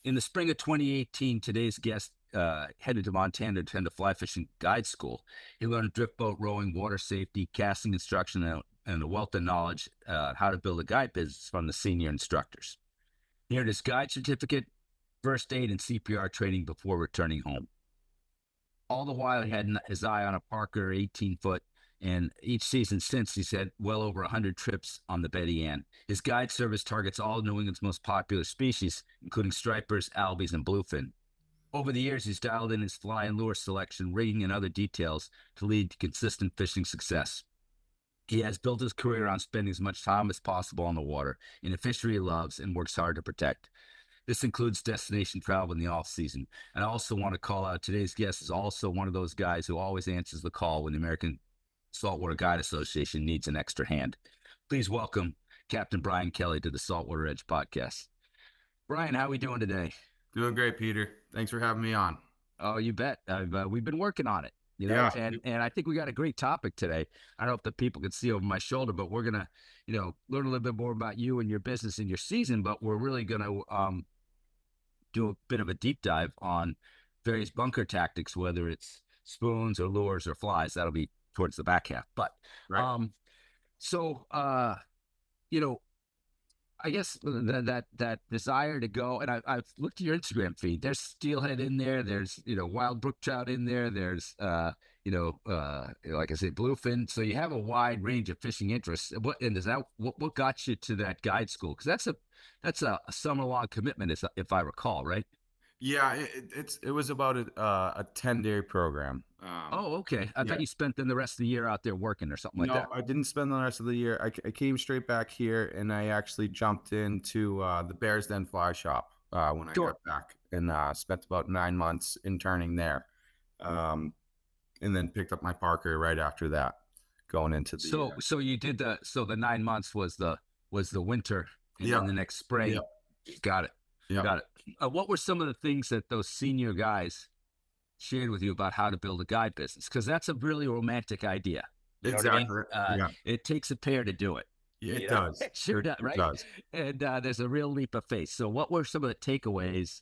In the spring of 2018, today's guest headed to Montana to attend a fly fishing guide school. He learned drift boat rowing, water safety, casting instruction, and a wealth of knowledge how to build a guide business from the senior instructors. He earned his guide certificate, first aid, and CPR training before returning home. All the while, he had his eye on a Parker 18-foot, and each season since, he's had well over 100 trips on the Betty Ann. His guide service targets all New England's most popular species, including stripers, albies, and bluefin. Over the years, he's dialed in his fly and lure selection, rigging, and other details to lead to consistent fishing success. He has built his career on spending as much time as possible on the water in a fishery he loves and works hard to protect. This includes destination travel in the off-season. And I also want to call out today's guest is also one of those guys who always answers the call when the American Saltwater Guide Association needs an extra hand. Please welcome Captain Brian Kelly to the Saltwater Edge Podcast. Brian, how are we doing today? Doing great, Peter. Thanks for having me on. Oh, you bet. We've been working on it, yeah. And I think we got a great topic today. I don't know if the people can see over my shoulder, but we're going to, learn a little bit more about you and your business and your season, but we're really going to do a bit of a deep dive on various bunker tactics, whether it's spoons or lures or flies. That'll be towards the back half. But right. I guess that desire to go, and I've looked at your Instagram feed. There's steelhead in there. There's wild brook trout in there. There's like I said, bluefin. So you have a wide range of fishing interests. What got you to that guide school? Because that's a summer long commitment, if I recall, right? Yeah, it was about a 10-day program. Okay. I thought you spent then the rest of the year out there working or something like that. No, I didn't spend the rest of the year. I came straight back here, and I actually jumped into the Bears Den Fly Shop when I got back, and spent about 9 months interning there, and then picked up my Parker right after that, going into the. So you did the 9 months was the winter, and then the next spring. Yep. Got it. Yep. Got it. What were some of the things that those senior guys shared with you about how to build a guide business? Because that's a really romantic idea. Exactly. It takes a pair to do it. Yeah, it does. It sure does, right? It does. And there's a real leap of faith. So what were some of the takeaways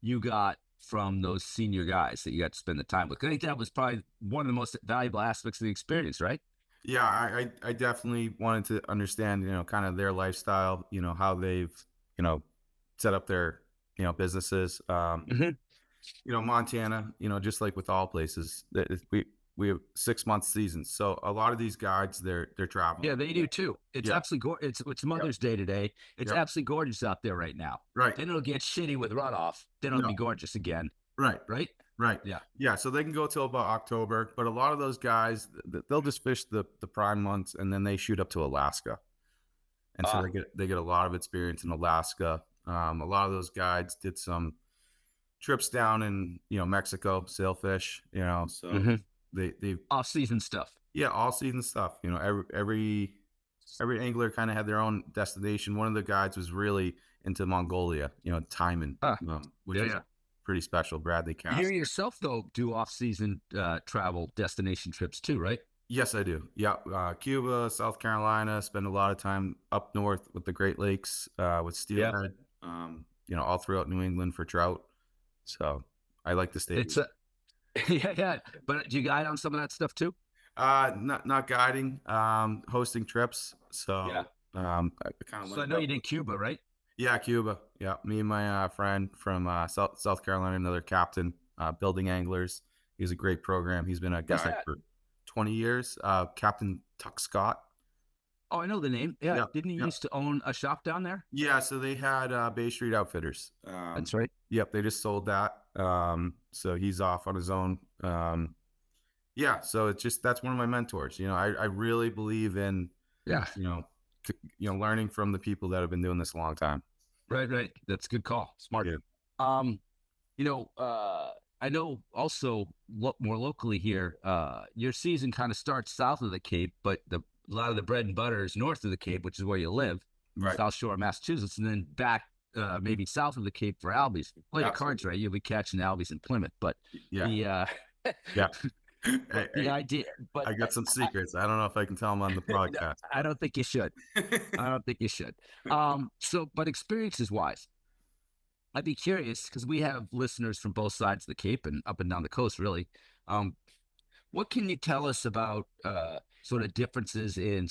you got from those senior guys that you got to spend the time with? I think that was probably one of the most valuable aspects of the experience, right? Yeah, I definitely wanted to understand, kind of their lifestyle, how they've, set up their, businesses. Montana, just like with all places, we have 6 month seasons. So a lot of these guides, they're traveling. Yeah, they do too. It's absolutely gorgeous. It's Mother's Day today. It's absolutely gorgeous out there right now. Right. Then it'll get shitty with runoff. Then it'll be gorgeous again. Right. Right. Right. Yeah. Yeah. So they can go till about October, but a lot of those guys, they'll just fish the prime months, and then they shoot up to Alaska. And so they get a lot of experience in Alaska. A lot of those guides did some trips down in Mexico, sailfish. So they off season stuff. Yeah, all season stuff. Every angler kind of had their own destination. One of the guides was really into Mongolia. Timon, which is pretty special. Bradley Cast. You yourself though do off season travel destination trips too, right? Yes, I do. Yeah, Cuba, South Carolina. Spend a lot of time up north with the Great Lakes with steelhead. All throughout New England for trout. So I like the state. It's yeah. But do you guide on some of that stuff too? Not guiding, hosting trips. So I kind of. So I know you did Cuba, right? Yeah, Cuba. Yeah, me and my friend from South Carolina, another captain, Building Anglers. He's a great program. He's been a guide for 20 years. Captain Tuck Scott. Oh, I know the name. Yeah. Didn't he used to own a shop down there? Yeah, so they had Bay Street Outfitters. That's right. Yep, they just sold that. So he's off on his own. So it's just, that's one of my mentors. I really believe in, learning from the people that have been doing this a long time. Right. That's a good call. Smart. Yeah. I know also more locally here, your season kind of starts south of the Cape, but a lot of the bread and butter is north of the Cape, which is where you live, South Shore of Massachusetts, and then back maybe south of the Cape for albies. Play the cards right, you'll be catching albies in Plymouth. But the idea. But I got some secrets. I don't know if I can tell them on the podcast. I don't think you should. But experiences wise, I'd be curious because we have listeners from both sides of the Cape and up and down the coast, really. Um, what can you tell us about sort of differences in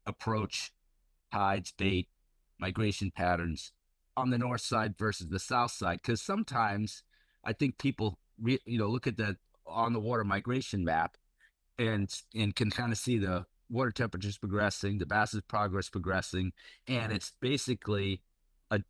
approach, tides, bait, migration patterns on the north side versus the south side? Because sometimes I think people, look at the on the water migration map and can kind of see the water temperatures progressing, the bass's progress progressing, and it's basically a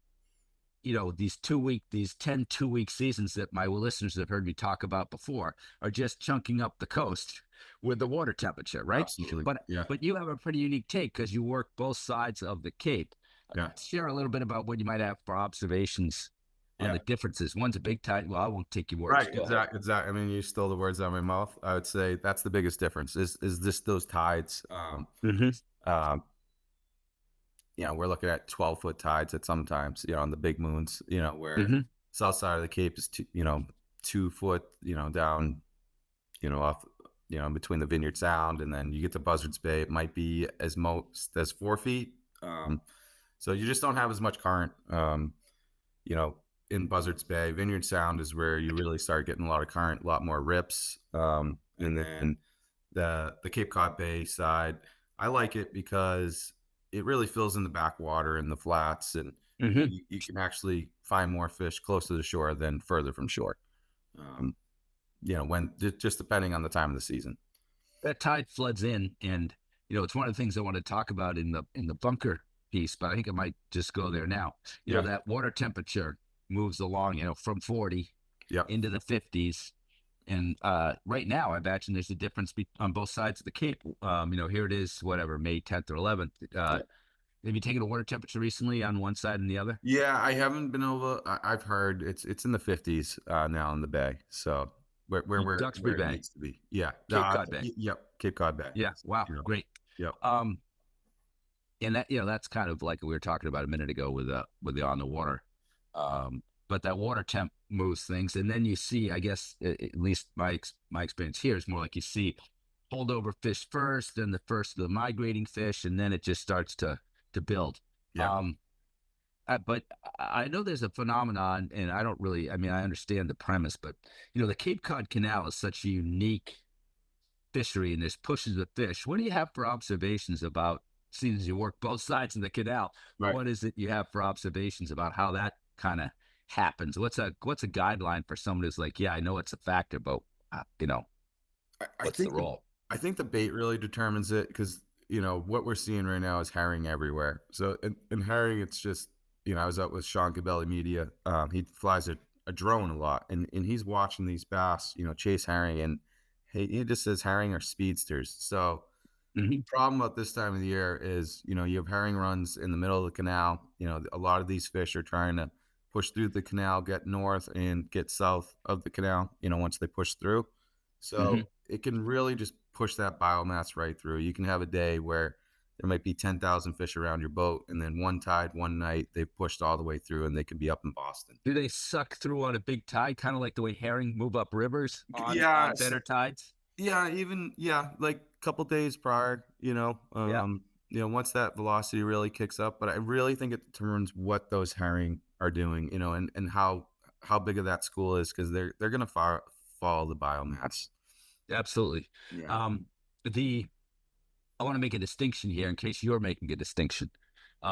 these 2 week, these 10 2 week seasons that my listeners have heard me talk about before are just chunking up the coast with the water temperature, right? Absolutely. But Yeah. but you have a pretty unique take because you work both sides of the Cape. Yeah. Share a little bit about what you might have for observations on Yeah. the differences. One's a big tide. Well, I won't take your words. Right. Go ahead. Exactly. I mean, you stole the words out of my mouth. I would say that's the biggest difference is this those tides. Mm-hmm. Um, we're looking at 12-foot tides at sometimes, on the big moons, where Mm-hmm. south side of the Cape is 2 foot, down, off, between the Vineyard Sound, and then you get to Buzzards Bay, it might be as most as 4 feet. So you just don't have as much current, you know, in Buzzards Bay. Vineyard Sound is where you really start getting a lot of current, a lot more rips. And then the Cape Cod Bay side, I like it because it really fills in the backwater and the flats, and Mm-hmm. you can actually find more fish close to the shore than further from shore. Um, when just depending on the time of the season. That tide floods in, and it's one of the things I want to talk about in the bunker piece, but I think I might just go there now. Yeah. That water temperature moves along, from 40 Yep. into the 50s. And right now, I imagine there's a difference on both sides of the Cape. Here it is, whatever, May 10th or 11th. Have you taken a water temperature recently on one side and the other? Yeah, I haven't been over. I've heard it's in the 50s now in the bay. So Duxbury where it Bay, needs to be. Yeah. Cape Cod Bay. Yep. Cape Cod Bay. Yeah, wow, Yep. great. Yep. And that's kind of like we were talking about a minute ago with the on the water. But that water temp moves things, and then you see, I guess, at least my experience here is more like you see holdover fish first, then the first of the migrating fish, and then it just starts to build. Yeah. But I know there's a phenomenon, and I don't really. I mean, I understand the premise, but the Cape Cod Canal is such a unique fishery, and there's pushes of fish. What do you have for observations about? Seeing as you work both sides of the canal, Right. what is it you have for observations about how that kind of happens? What's a guideline for someone who's like, yeah, I know it's a factor, but I what's the think role? I think the bait really determines it because what we're seeing right now is herring everywhere. So in herring, it's just I was out with Sean Cabelli Media. He flies a drone a lot, and he's watching these bass, chase herring, and he just says herring are speedsters. So Mm-hmm. the problem about this time of the year is you have herring runs in the middle of the canal. A lot of these fish are trying to push through the canal, get north and get south of the canal. Once they push through, Mm-hmm. so it can really just push that biomass right through. You can have a day where there might be 10,000 fish around your boat, and then one tide, one night, they've pushed all the way through, and they could be up in Boston. Do they suck through on a big tide, kind of like the way herring move up rivers on Yeah, better tides? like a couple days prior, Yeah, once that velocity really kicks up. But I really think it determines what those herring are doing, and how big of that school is, because they're gonna follow the biomass. absolutely. Yeah. The I want to make a distinction here in case you're making a distinction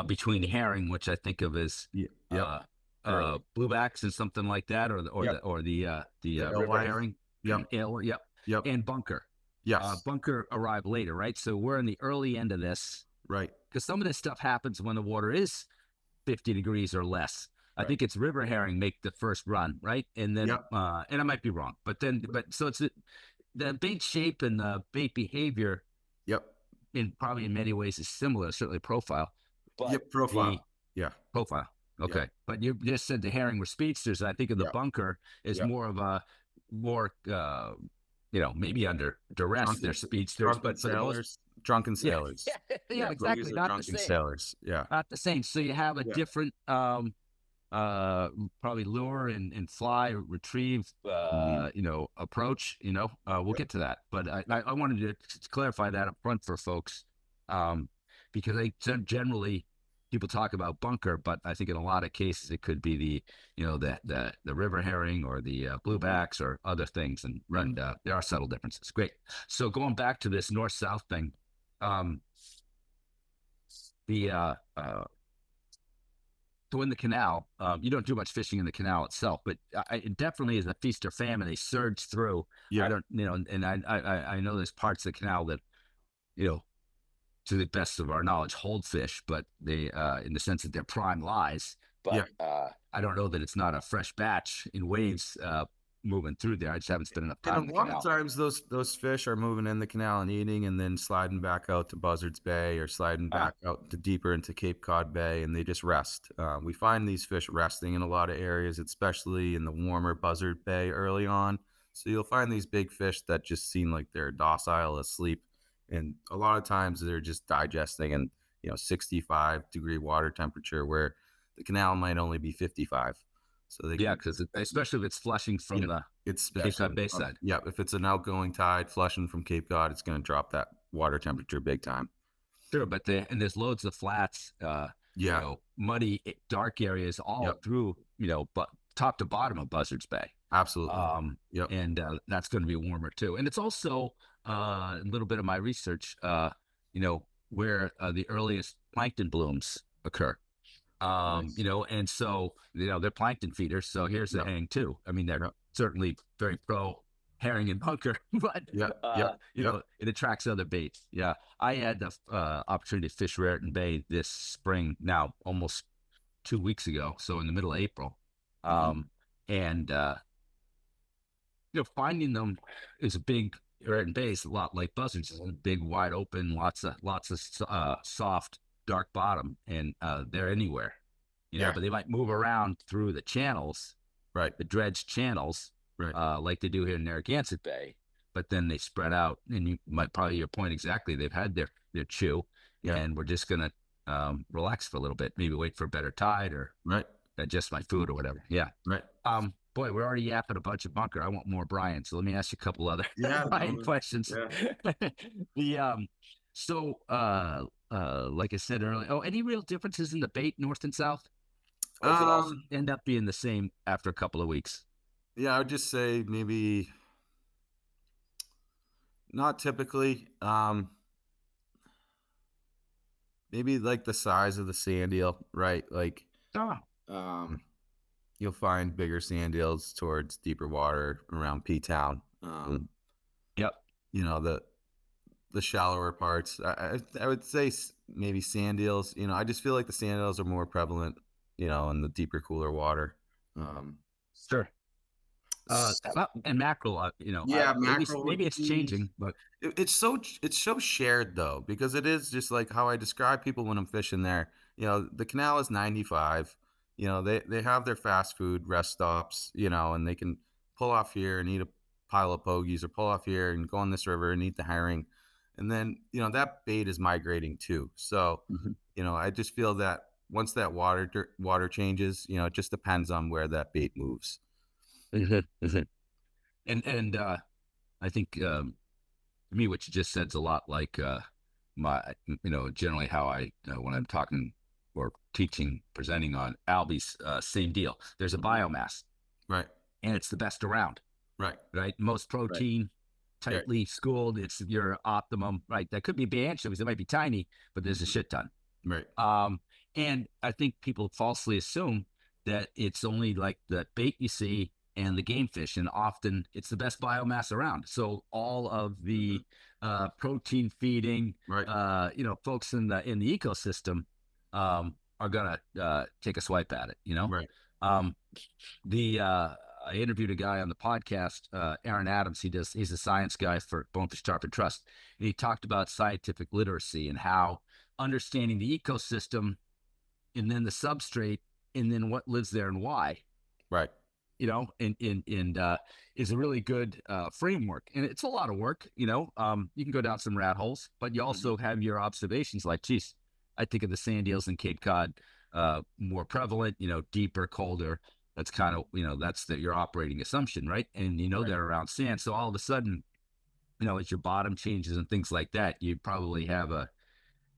between herring, which I think of as Yeah. Yep. bluebacks and something like that, or Yep. the The river alewives. herring, Yep. yep, Yep. and bunker. Yes. Bunker arrived later, right? So we're in the early end of this Right. because some of this stuff happens when the water is 50 degrees or less. I Right. think it's river herring make the first run, right? And then, Yep. and I might be wrong, but so it's the bait shape and the bait behavior Yep. probably in many ways is similar, certainly profile, but Yep. Profile. Yeah. profile. Okay. Yep. But you just said the herring were speedsters. I think of the Yep. bunker is Yep. more of a maybe under duress, they're speedsters, Drunken but for the most, sailors. Drunken yeah, sailors. yeah, Those exactly. are Not the drunken same. sailors. Yeah. Not the same. So you have a Yeah. different, probably lure and fly, retrieve, approach, we'll Yep. get to that. But I wanted to clarify that up front for folks, because they generally, people talk about bunker, but I think in a lot of cases it could be the river herring or the bluebacks or other things, and there are subtle differences. Great. So going back to this north south thing, um, the so in the canal, you don't do much fishing in the canal itself, but it definitely is a feast or famine. They surge through. I Yeah. don't, and I know there's parts of the canal that, you know, to the best of our knowledge, hold fish, but they, in the sense that they're prime lies. Yeah. But I don't know that it's not a fresh batch in waves moving through there. I just haven't spent enough And a time in the lot of canal. times those fish are moving in the canal and eating, and then sliding back out to Buzzards Bay or sliding Uh, back out to deeper into Cape Cod Bay, and they just rest. We find these fish resting in a lot of areas, especially in the warmer Buzzard Bay early on. So you'll find these big fish that just seem like they're docile asleep, and a lot of times they're just digesting in 65-degree water temperature, where the canal might only be 55. So they yeah, can. because especially if it's flushing Yeah, from the it's Cape Cod especially Bayside. yeah, if it's an outgoing tide flushing from Cape Cod, it's going to drop that water temperature big time. Sure, but and there's loads of flats, Yeah, muddy, dark areas all yep, through, but top to bottom of Buzzards Bay. absolutely. Yep. And that's going to be warmer too. And it's also a little bit of my research, where the earliest plankton blooms occur. Nice. And so, they're plankton feeders. So here's the Yep. hang too. I mean, they're Yep. certainly very pro herring and bunker, but, Yep. Yep. Yep. it attracts other baits. Yeah. I had the opportunity to fish Raritan Bay this spring, now almost 2 weeks ago. So in the middle of April. Mhm. And, finding them is a big, Raritan Bay is a lot like Buzzards. It's a big, wide open, lots of soft, dark bottom, and they're anywhere, Yeah. but they might move around through the channels, Right. the dredged channels, Right. like they do here in Narragansett Bay, but then they spread out, and you might probably your point exactly. They've had their chew, Yeah. and we're just gonna relax for a little bit, maybe wait for a better tide or Right. digest my food or whatever. Yeah. Right. Boy, we're already yapping a bunch of bunker. I want more Brian. So let me ask you a couple other Yeah. Brian No, questions. yeah. the so like I said earlier, any real differences in the bait north and south? Or does it all Um. end up being the same after a couple of weeks? Yeah. I would just say maybe not typically. Maybe like the size of the sand eel, right? Like, Oh, um, you'll find bigger sand eels towards deeper water around P Town. yep. The shallower parts. I would say maybe sand eels. I just feel like the sand eels are more prevalent, in the deeper, cooler water. Um, Sure. s- And mackerel, yeah, maybe mackerel would it's be. changing, but It's so shared though, because it is just like how I describe people when I'm fishing there. The canal is 95. They have their fast food rest stops. And they can pull off here and eat a pile of pogies, or pull off here and go on this river and eat the herring. And then that bait is migrating too. So Mhm. I just feel that once that water changes, it just depends on where that bait moves. Is it? Is it? And I think to me, what you just said is a lot like my, generally how I, when I'm talking or teaching, presenting on albies, same deal. There's a biomass, Right. and it's the best around, Right. right? Most Right. protein, Yeah. tightly schooled. It's your optimum, right? That could be anchovies. It might be tiny, but there's a shit ton. Right. Um, and I think people falsely assume that it's only like the bait you see and the game fish, and often it's the best biomass around. So all of the protein feeding, Right. folks in the ecosystem are gonna take a swipe at it. Right. Um, the I interviewed a guy on the podcast, Aaron Adams. He's a science guy for Bonefish Tarpon Trust, and he talked about scientific literacy and how understanding the ecosystem and then the substrate and then what lives there and why, Right. and is a really good framework. And it's a lot of work. You can go down some rat holes, but you also have your observations like, geez, I think of the sand eels in Cape Cod more prevalent, deeper, colder. That's kind of, that's your operating assumption, right? And Right. they're around sand. So all of a sudden, as your bottom changes and things like that, you probably have a,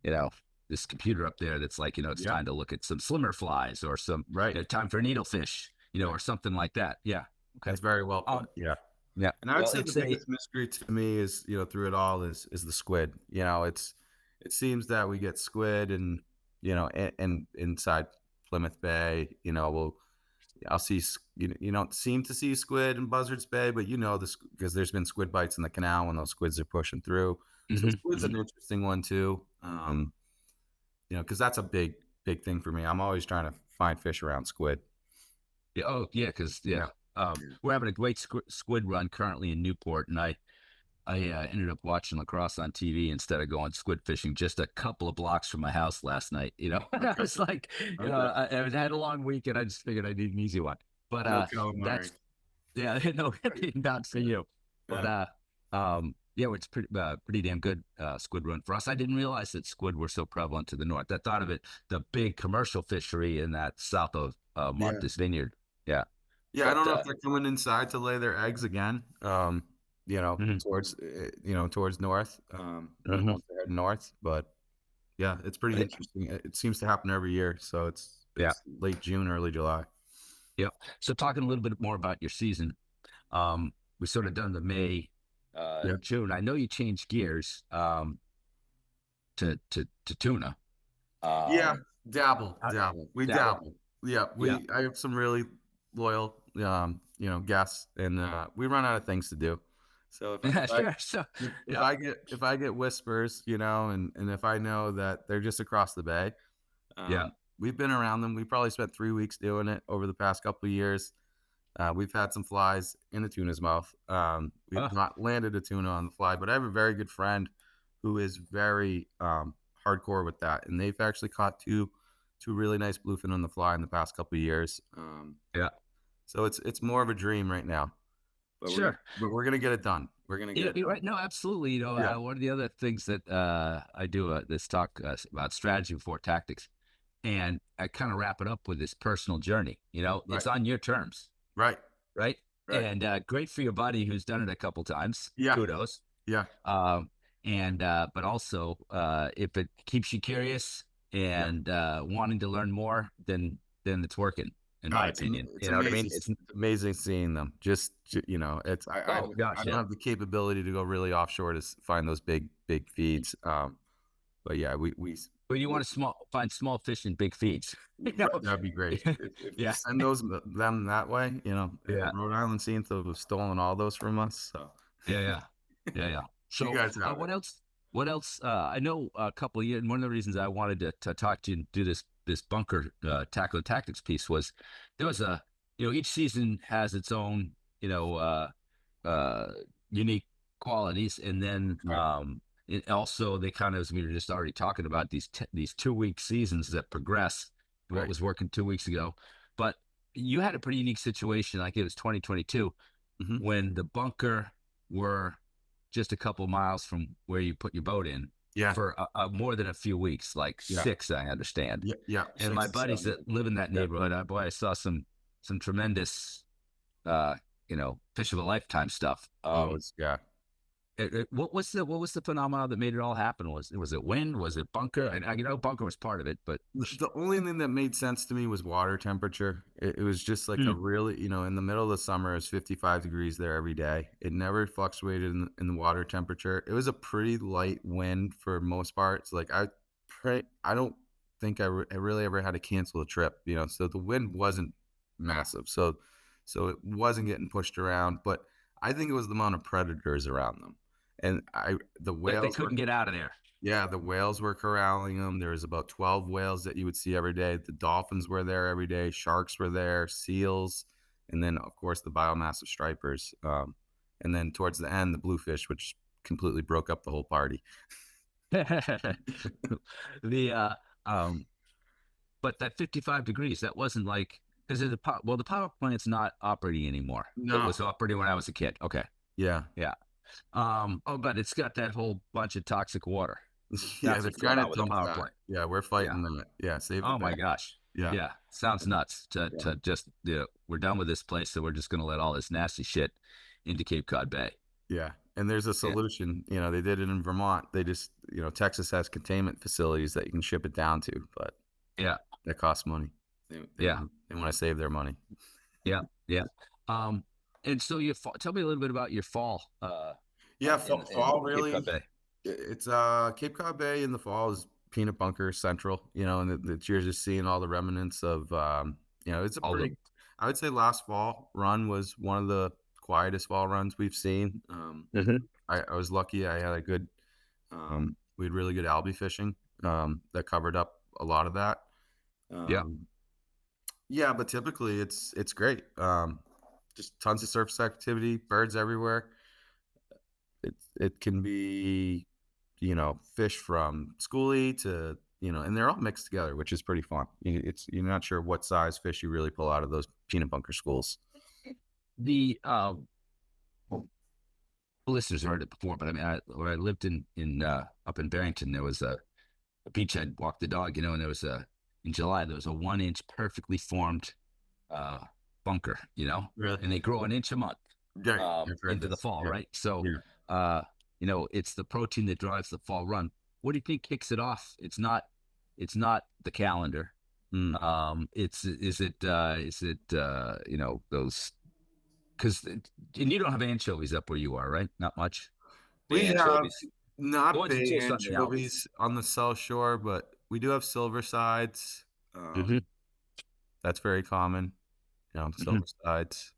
you know, this computer up there that's like, it's Yeah. time to look at some slimmer flies or some Right. time for needlefish, Right. or something like that. Yeah. Okay. That's very well Um. put. Yeah. Yeah. And I would Well, say the it's a biggest mystery to me is, through it all is the squid. It seems that we get squid and, and inside Plymouth Bay, I'll see, you don't seem to see squid in Buzzards Bay, but this because there's been squid bites in the canal when those squids are pushing through. So mhm, squid's mhm. an interesting one too. Because that's a big, big thing for me. I'm always trying to find fish around squid. Yeah. Oh, yeah. Because Yeah. Yeah. we're having a great squid run currently in Newport, and I ended up watching lacrosse on TV instead of going squid fishing just a couple of blocks from my house last night. I Okay. was like, Okay. I had a long week and I just figured I need an easy one. But No calamari. that's yeah, no, not for you. But Yeah. yeah, it's pretty damn good squid run for us. I didn't realize that squid were so prevalent to the north. I thought of it the big commercial fishery in that south of Yeah. Martha's Vineyard. Yeah, Yeah, I but don't know if they're coming inside to lay their eggs again. mhm. Towards north. Mhm. Once they head north, but yeah, it's pretty Yeah. interesting. It seems to happen every year, so Yeah. it's late June, early July. Yeah. So talking a little bit more about your season, we sort of done the May, Yeah. June. I know you changed gears to tuna. Yeah, Um, dabble, I- dabble. We Dabble. dabble. Yeah, Yeah. I have some really loyal, guests, and we run out of things to do. So Yeah. Sure. So if yeah. I get whispers, and if I know that they're just across the bay, Yeah. we've been around them. We probably spent 3 weeks doing it over the past couple of years. We've had some flies in a tuna's mouth. We've Uh, not landed a tuna on the fly, but I have a very good friend who is very hardcore with that, and they've actually caught two really nice bluefin on the fly in the past couple of years. yeah. So it's more of a dream right now, but Sure. we're gonna get it done. We're gonna get it You're done. right. No, absolutely. Yeah, One of the other things that I do this talk about strategy before tactics, and I kind of wrap it up with this personal journey. right, It's on your terms, right, right? right. And great for your buddy who's done it a couple times. Yeah, Kudos. yeah, And but also if it keeps you curious yeah. and wanting to learn more, then it's working, in my opinion. It's You know what I amazing. mean? It's amazing seeing them. It's Oh I gosh, don't yeah. have the capability to go really offshore to find those big feeds. But yeah, Well, you want to find small fish in big feeds. You know? that'd be great. If you Yeah, send them that way, yeah, Rhode Island seems to have stolen all those from us. So yeah, yeah, yeah, yeah. you So, guys have it. what else? What else? I know a couple of years. And one of the reasons I wanted to talk to you and do this bunker tackle and tactics piece was there was each season has its own uh, unique qualities, and then Right, also they kind of, as we were just already talking about, these 2 week seasons that progress what right. was working 2 weeks ago. But you had a pretty unique situation, like it was 2022, Hmm. when the bunker were just a couple miles from where you put your boat in Yeah, for more than a few weeks, like yeah, 6, I understand. yeah, yeah. And Six my to buddies seven. that live in that Yeah. neighborhood, boy, I saw some tremendous, uh, fish of a lifetime stuff. Oh, yeah. What was the phenomenon that made it all happen? Was it wind? Was it bunker? And bunker was part of it, but The only thing that made sense to me was water temperature. It was just like a hmm, really, in the middle of the summer, it's 55 degrees there every day. It never fluctuated in the water temperature. It was a pretty light wind for most parts. Like I don't think I really ever had to cancel a trip. So the wind wasn't massive. So it wasn't getting pushed around. But I think it was the amount of predators around them, and the like they whales were. couldn't get out of there. Yeah, the whales were corralling them. There was about 12 whales that you would see every day. The dolphins were there every day. Sharks were there, seals, and then of course the biomass of stripers. And then towards the end, the bluefish, which completely broke up the whole party. the um, but that 55 degrees, that wasn't like because the power plant's not operating anymore. It No. was operating when I was a kid. Okay, Yeah. yeah. But it's got that whole bunch of toxic water. Yeah, That's they're what's trying going to on with the dump power that. plant. Yeah, we're Yeah. fighting that. Yeah, save the Oh my bay. gosh. Yeah. Yeah. Sounds nuts Yeah. to just, we're done with this place. So we're just going to let all this nasty shit into Cape Cod Bay. Yeah. And there's a Yeah. solution. They did it in Vermont. They just, Texas has containment facilities that you can ship it down to, but Yeah. that costs money. They Yeah. want to save their money. Yeah. Yeah. Um, and so tell me a little bit about your fall, Yeah, in fall Cape Cod really. Bay. It's Cape Cod Bay in the fall is peanut bunker central, and you're just seeing all the remnants of it's a All the, pretty, I would say last fall run was one of the quietest fall runs we've seen. Mhm. I was lucky. I had a good we had really good albie fishing that covered up a lot of that. Yeah. Um, yeah, but typically it's great. Just tons of surface activity, birds everywhere. It can be, fish from schoolie to, and they're all mixed together, which is pretty fun. You're not sure what size fish you really pull out of those peanut bunker schools. The listeners heard it before, but I mean, when I lived in up in Barrington, there was a beach. I'd walk the dog, and there was in July there was a 1 inch perfectly formed uh, bunker, Really? and they grow an inch a month Yeah, I've heard into the this. fall, Yeah, right? So, yeah. it's the protein that drives the fall run. What do you think kicks it off? It's not the calendar. Mm. Is it those, because and you don't have anchovies up where you are, right? Not much. The We have anchovies, the not ones you bay chase on the albies. anchovies on the South Shore, but we do have silversides. Mm-hmm. That's very common. Mm-hmm. Silversides.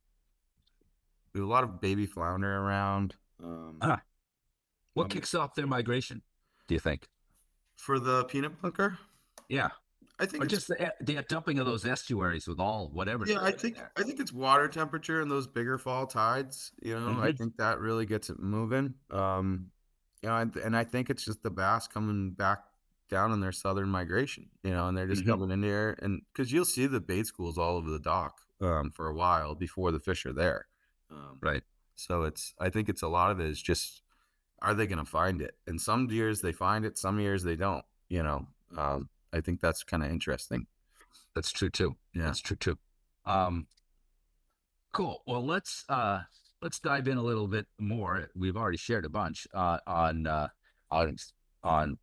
We have a lot of baby flounder around. Ah, what Um, kicks off their migration, do you think? for the peanut bunker, Yeah. I think Or it's just the dumping of those estuaries with all whatever's yeah, living in there. I think it's water temperature and those bigger fall tides. I Mm-hmm. think that really gets it moving. And I think it's just the bass coming back down in their southern migration. And they're just Mm-hmm. coming in here, and because you'll see the bait schools all over the dock for a while before the fish are there. Um, Right. so I think it's a lot of it is just, are they going to find it? And some years they find it, some years they don't. I think that's kind of interesting. That's true too. Yeah. That's true too. Um, cool. Well, let's dive in a little bit more. We've already shared a bunch on on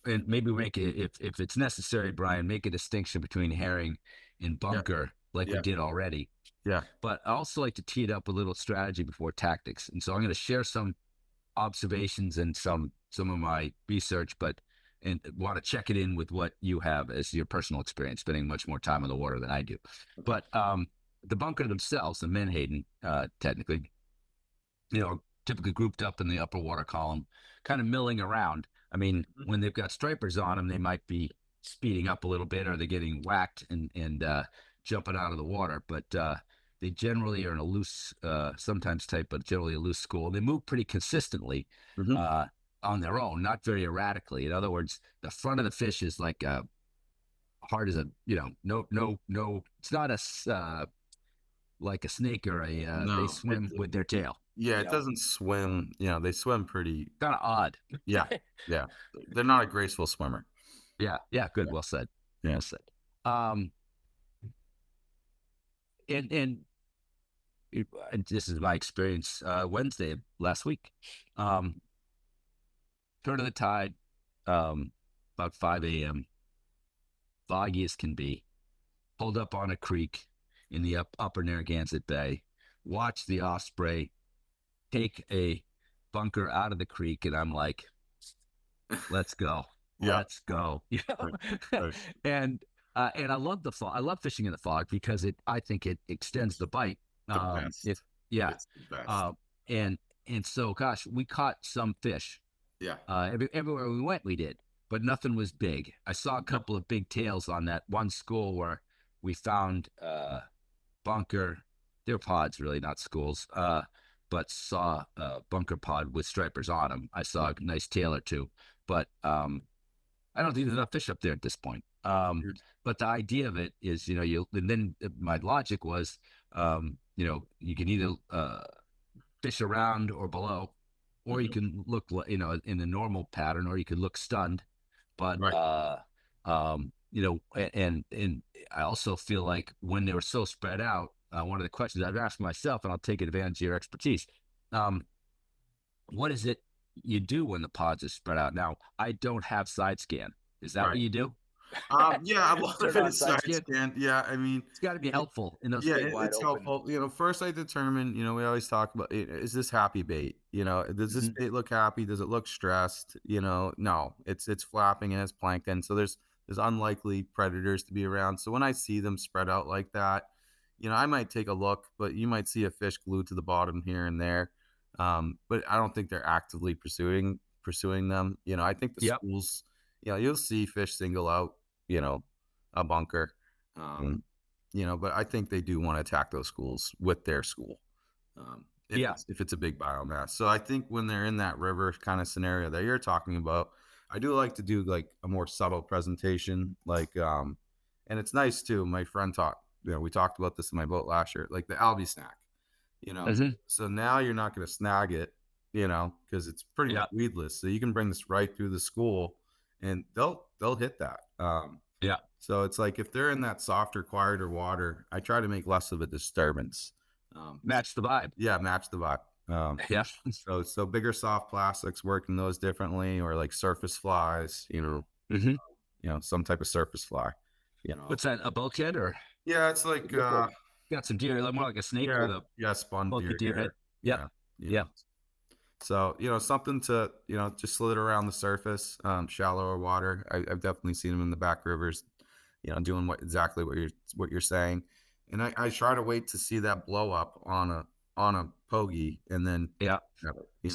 and maybe make it, if it's necessary, Brian, make a distinction between herring and Yeah. bunker like we Yeah. did already. Yeah. But I also like to tee it up a little strategy before tactics. And so I'm going to share some observations and some of my research, but and want to check it in with what you have as your personal experience, spending much more time on the water than I do. But the bunker themselves, the menhaden, technically, typically grouped up in the upper water column, kind of milling around. I mean, when they've got stripers on them, they might be speeding up a little bit, or they're getting whacked and jumping out of the water. But they generally are in a loose, sometimes tight, but generally a loose school. They move pretty consistently Mhm. on their own, not very erratically. In other words, the front of the fish is like hard as no. It's not like a snake or they No, swim with their tail. yeah, it doesn't swim. They swim pretty. Kind of odd. Yeah, yeah. They're not a graceful swimmer. Yeah, yeah, good. Yeah, Well said. yeah. Well said. Um, and this is my experience. Wednesday last week, um, turn of the tide, about 5 a.m. Foggy as can be. Pulled up on a creek in the upper Narragansett Bay. Watch the osprey take a bunker out of the creek, and I'm like, let's go. Yeah, Let's go. right, right. And I love the fog. I love fishing in the fog because I think it extends the bite. The It best. yeah. It's the best. Uh, and so gosh, we caught some fish. Yeah. Everywhere we went, we did, but nothing was big. I saw a couple of big tails on that one school where we found bunker. They're pods, really, not schools. But saw a bunker pod with stripers on them. I saw a nice tail or two, but I don't think there's enough fish up there at this point. Mhm. But the idea of it is, and then my logic was, you can either fish around or below, or you Mhm. can look, in the normal pattern, or you could look stunned. But Right. and I also feel like when they were so spread out, one of the questions I've asked myself, and I'll take advantage of your expertise. Um, what is it you do when the pods are spread out? Now, I don't have side scan. Is that Right. what you do? Yeah, a lot of Turn it on is side side scan. scan. Yeah, I mean, It's got to be it, helpful in those yeah, big wide it's open. helpful. First I determine, we always talk about, is this happy bait? Does this Mhm. bait look happy? Does it look stressed? No, it's flapping and it's plankton. So there's unlikely predators to be around. So when I see them spread out like that, I might take a look, but you might see a fish glued to the bottom here and there. But I don't think they're actively pursuing them. I think the Yep. schools, you'll see fish single out, you know, a bunker. But I think they do want to attack those schools with their school, if Yeah. it's a big biomass. So I think when they're in that river kind of scenario that you're talking about, I do like to do like a more subtle presentation, and it's nice too. My friend talked, we talked about this in my boat last year, like the albie snack, you know. Mhm. So now you're not going to snag it, because it's pretty much Yeah. weedless. So you can bring this right through the school, and they'll hit that. Yeah. So it's like if they're in that softer, quieter water, I try to make less of a disturbance. Match the vibe. Yeah, match the vibe. Yeah. So bigger soft plastics work in those differently, or like surface flies. Mhm. Some type of surface fly. What's that? A bulkhead or Yeah, it's like got some deer, more like a snake yeah, with a yeah, spun bulky deer deer head. hair. Yep. Yeah, you Yeah. know. So something to just slid around the surface, shallower water. I've definitely seen them in the back rivers, doing exactly what you're saying, and I try to wait to see that blow up on a pogey, and then Yeah. grab it,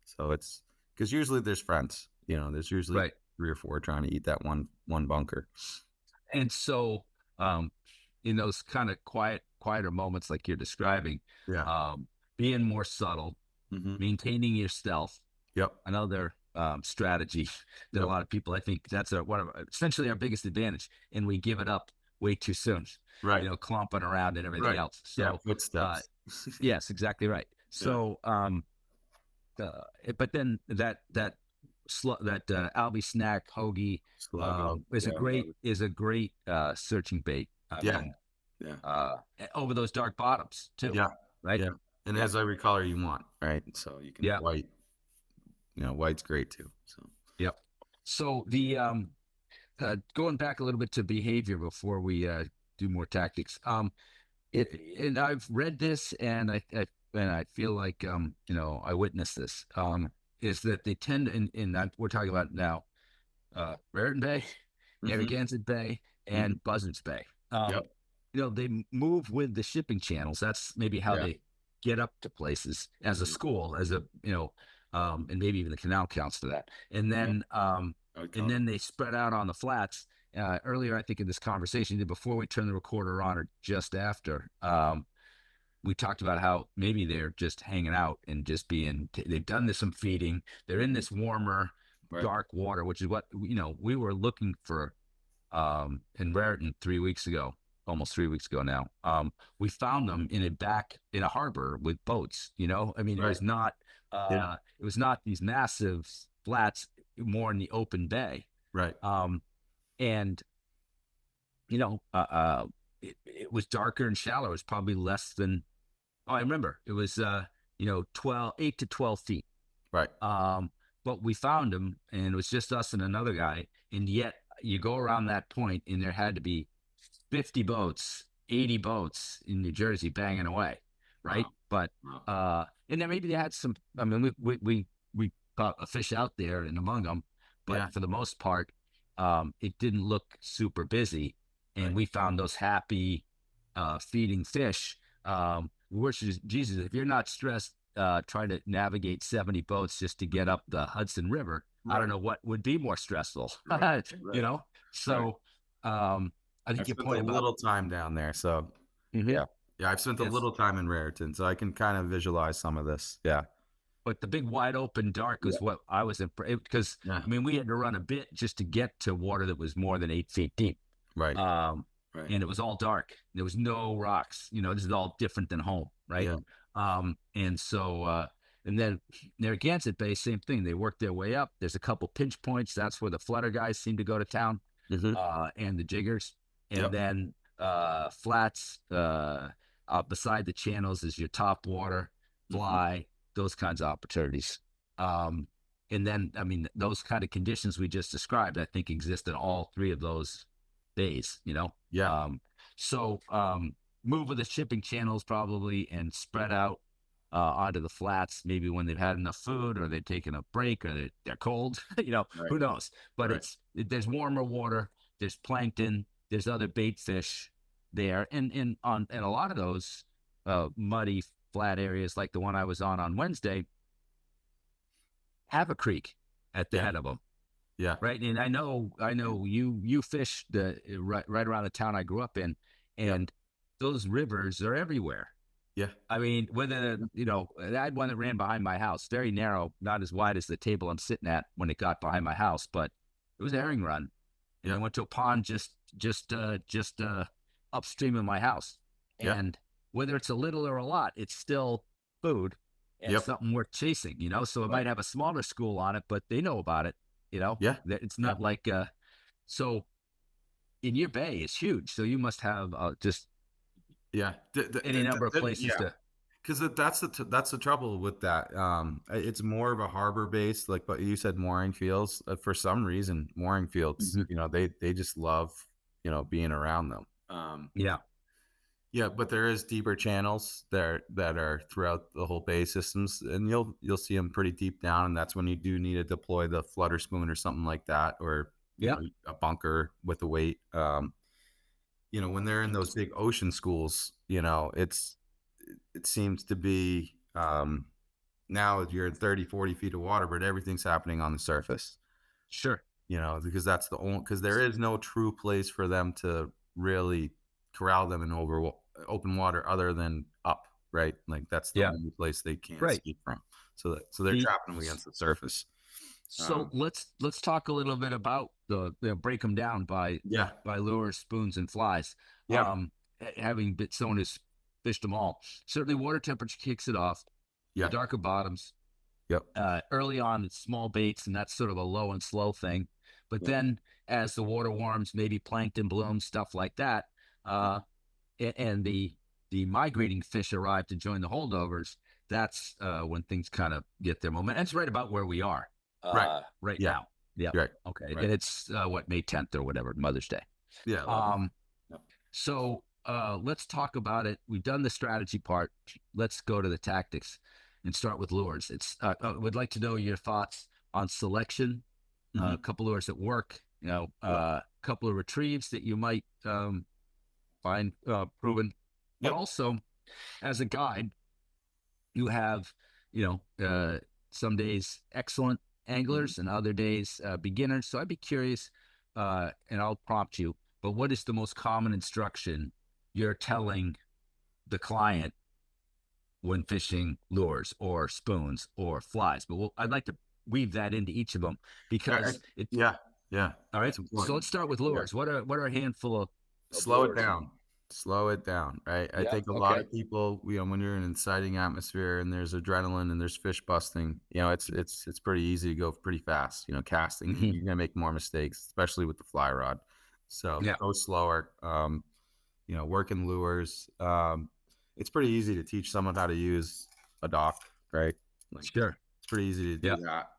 So it's because usually there's friends, there's usually Right. 3 or 4 trying to eat that one bunker. And so, um, in those kind of quieter moments like you're describing, Yeah. um, being more subtle, Hmm. maintaining your stealth, Yep. another strategy that a Yep. lot of people, I think that's one of essentially our biggest advantage, and we give it up way too soon. Right. Clomping around and everything Right. else. Yeah. So, Footsteps. yes, exactly right. Yeah. So, but then that albie snack hoagie Sluggo. is a Yeah. great searching bait. I Yeah. mean, Yeah. over those dark bottoms too, Yeah. right? Yeah. And Yeah, as every color you want, right? So you can yeah, white, white's great too. So yep. So the going back a little bit to behavior before we do more tactics. It and I've read this and I feel like I witnessed this. Is that they tend we're talking about now Raritan Bay, hmm. Narragansett Bay, Hmm. and Buzzards Bay. Um, Yep. they move with the shipping channels. That's maybe how Yeah. they get up to places as a Mhm. school, and maybe even the canal counts to that. And Yeah. then I would count. they spread out on the flats. Earlier, I think in this conversation, either before we turn the recorder on or just after, we talked about how maybe they're just hanging out and just they've done this some feeding. They're in this warmer, Right. dark water, which is what we were looking for in Raritan 3 weeks ago, almost 3 weeks ago now. We found them in a harbor with boats. I mean, Right. Yeah. it was not these massive flats, more in the open bay. Right. Um, and you know, it was darker and shallow. It was probably less than. Oh, I remember. It was 8 to 12 feet. Right. But we found him, and it was just us and another guy. And yet, you go around that point, and there had to be 50 boats, 80 boats in New Jersey banging away, right? Wow. But Wow. and then maybe they had some. I mean, we caught a fish out there and among them, but Yeah. for the most part, it didn't look super busy, and Right. we found those happy feeding fish. Which is Jesus, if you're not stressed trying to navigate 70 boats just to get up the Hudson River, I don't Right. know what would be more stressful. Right. you Right. know? Right. So I I think your spent a point about little time down there, so Mhm. yeah. Yeah, I've spent a Yes. little time in Raritan, so I can kind of visualize some of this. Yeah. But the big wide open dark Yeah. was what I was impressed because Yeah. I mean we had to run a bit just to get to water that was more than 8 feet deep. Right. Um Right. and it was all dark. There was no rocks. This is all different than home, right? Yeah. And so and then Narragansett Bay, same thing. They worked their way up. There's a couple pinch points. That's where the flutter guys seem to go to town, Hmm. and the jiggers. And Yep. then flats beside the channels is your top water Hmm. fly. those kinds of opportunities. And then, I mean, those kind of conditions we just described, I think exist in all three of those bays, you know? Yeah. Move with the shipping channels probably and spread out onto the flats, maybe when they've had enough food or they've taken a break or they're cold, you know, Right. who knows? But Right. there's warmer water, there's plankton, there's other bait fish there. And a lot of those muddy, flat areas like the one I was on Wednesday have a creek at the Yeah. head of them. Yeah. Right. And I know you fish right around the town I grew up in, and those rivers are everywhere. Yeah. I mean, whether, you know, I had one that ran behind my house, very narrow, not as wide as the table I'm sitting at when it got behind my house, but it was a herring run. And I went to a pond just upstream of my house. And whether it's a little or a lot, it's still food and something worth chasing, you know? So it might have a smaller school on it, but they know about it, you know? Yeah. It's not like, so in your bay, it's huge. So you must have just any number of places to. Because that's the trouble with that. It's more of a harbor base, like, but you said mooring fields. For some reason, mooring fields, you know, they just love, you know, being around them. Yeah, but there is deeper channels there that are throughout the whole bay systems, and you'll see them pretty deep down, and that's when you do need to deploy the flutter spoon or something like that, or you know, a bunker with a weight. You know, when they're in those big ocean schools, you know, it seems to be now you're 30, 40 feet of water, but everything's happening on the surface. Sure. You know, because that's the only, because there is no true place for them to really corral them in open water other than up, right? Like that's the only place they can't escape from. So they're trapping them against the surface. So let's talk a little bit about break them down by lures, spoons, and flies. Having someone who's fished them all, certainly water temperature kicks it off. The darker bottoms. Early on, it's small baits, and that's sort of a low and slow thing. But then, as the water warms, maybe plankton blooms, stuff like that, and the migrating fish arrive to join the holdovers. That's when things kind of get their momentum. That's right about where we are. Right now. Yeah. Right. Okay. Right. And it's May 10th or whatever, Mother's Day. So let's talk about it. We've done the strategy part. Let's go to the tactics and start with lures. Would like to know your thoughts on selection. A couple lures that work. You know, a couple of retrieves that you might find proven. But also, as a guide, you have, you know, some days excellent anglers and other days beginners. So I'd be curious, and I'll prompt you, but what is the most common instruction you're telling the client when fishing lures or spoons or flies? But I'd like to weave that into each of them because all right. So let's start with lures. What are a handful of slow it down, right? I think a lot of people, you know, when you're in an exciting atmosphere and there's adrenaline and there's fish busting, you know, it's pretty easy to go pretty fast. You know, casting, you're gonna make more mistakes, especially with the fly rod. So go slower. You know, working lures. It's pretty easy to teach someone how to use a dock, right? Like, it's pretty easy to do that.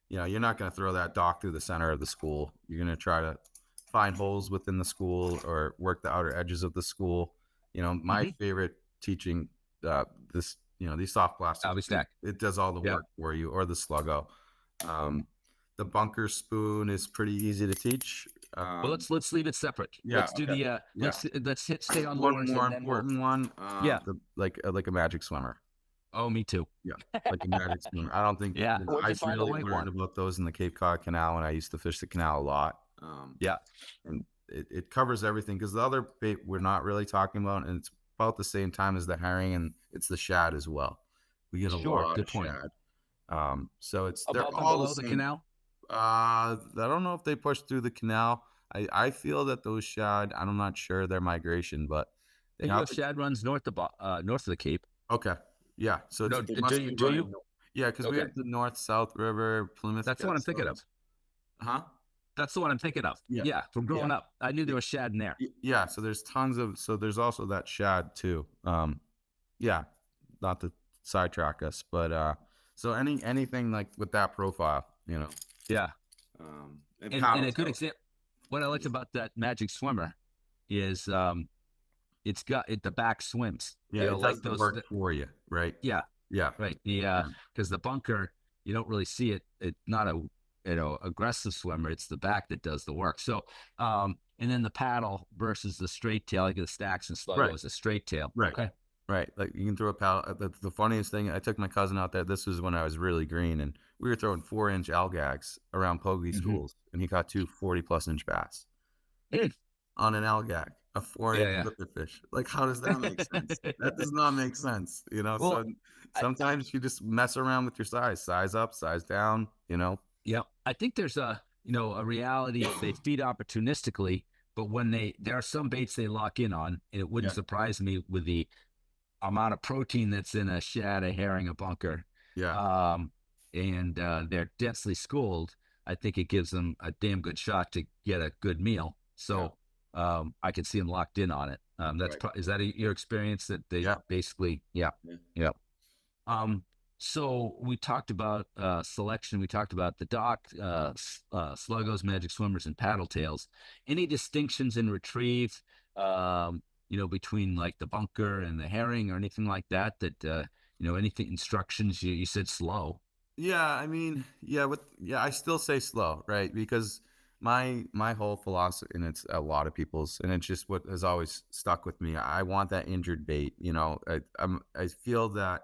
You know, you're not going to throw that dock through the center of the school. You're going to try to find holes within the school or work the outer edges of the school. You know, my favorite teaching, this, you know, these soft plastics, it does all the work for you, or the sluggo. The bunker spoon is pretty easy to teach. Well, let's leave it separate. Let's do the let's stay on one more important one. Like a magic swimmer. Oh, me too. Yeah, like a magic swimmer. I don't think. I really learned about those in the Cape Cod Canal when I used to fish the canal a lot. And it covers everything, because the other bait we're not really talking about, and it's about the same time as the herring, and it's the shad as well. We get a lot of shad. So they're all below the canal. I don't know if they push through the canal. I feel that those shad, I'm not sure their migration, but the shad runs north of the Cape. Okay. Yeah. So do you? Yeah, because we have the North-South River, Plymouth. That's what I'm thinking of. That's the one I'm thinking of. Yeah, from growing up, I knew there was shad in there. Yeah, so there's there's also that shad too. Not to sidetrack us. But so anything like with that profile, Yeah. and And paddle a good tails. example, what I liked about that magic swimmer is it's got the back swims, Yeah, it like does the those. work for you, right? Yeah, Yeah, right. yeah, Because the bunker, you don't really see it. It's not a aggressive swimmer. It's the back that does the work. So, and then the paddle versus the straight tail, like the stacks and right, sluggo is a straight tail. right, Okay. right. Like you can throw a paddle. The funniest thing, I took my cousin out there. This was when I was really green, and we were throwing 4-inch algags around Pogie Mm-hmm. schools, and he caught two 40-plus-inch bass Yeah, on an algag, a 4-inch yeah. fish. Like, how does that make sense? That does not make sense, Well, So I, sometimes you just mess around with your size up, size down. yeah, I think there's a reality. They feed opportunistically, but when there are some baits they lock in on, and it wouldn't Yeah, surprise me with the amount of protein that's in a shad, a herring, a bunker, yeah, um, and they're densely schooled. I think it gives them a damn good shot to get a good meal. yeah, So I can see them locked in on it. right. Is that your experience that they Yeah, basically, yeah, yeah. yeah. Um, so we talked about selection. We talked about the dock, sluggos, magic swimmers, and paddle tails. Any distinctions in retrieve, between like the bunker and the herring or anything like that? Anything instructions? You said slow. Yeah, I mean, I still say slow, right? Because my whole philosophy, and it's a lot of people's, and it's just what has always stuck with me. I want that injured bait. I feel that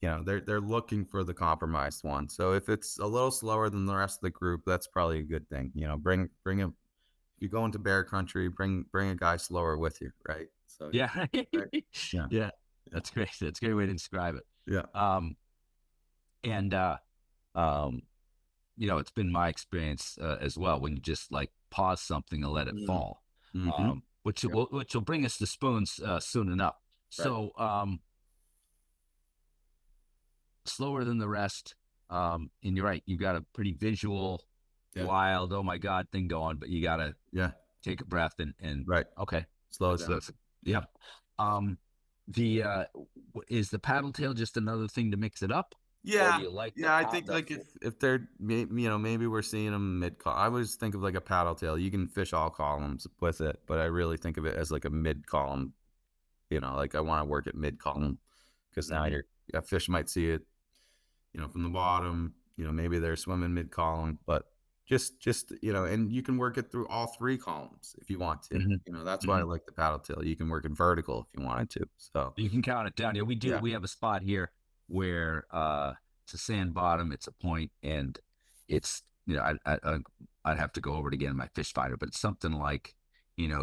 they're looking for the compromised one. So if it's a little slower than the rest of the group, that's probably a good thing. Bring a if you go into bear country, bring a guy slower with you, right? So Yeah, right, yeah, yeah. yeah, That's great. That's a great way to describe it. yeah. Um, and um, it's been my experience as well when you just like pause something and let it Mm-hmm. fall, Mm-hmm. Yep. which will bring us to spoons soon enough. Right. So slower than the rest. And you're right, you got a pretty visual, Yeah. wild, oh my god thing going, but you got to Yeah. take a breath and Right. okay, Slow it that's down. that's Yeah. yeah. Um, the is the paddle tail just another thing to mix it up, or do Yeah, you like the yeah. I think like the if they're maybe we're seeing them mid call. I always think of like a paddle tail. You can fish all columns with it, but I really think of it as like a mid column. Like I want to work at mid column because now Mhm. a fish might see it, from the bottom. Maybe they're swimming mid column, but just and you can work it through all three columns if you want to. Mhm. That's why I Mhm. like the paddle tail. You can work it vertical if you wanted to. So You can count it down. Yeah, we do. yeah, We have a spot here where it's a sand bottom, it's a point, and it's I'd have to go over it again in my fish finder, but it's something like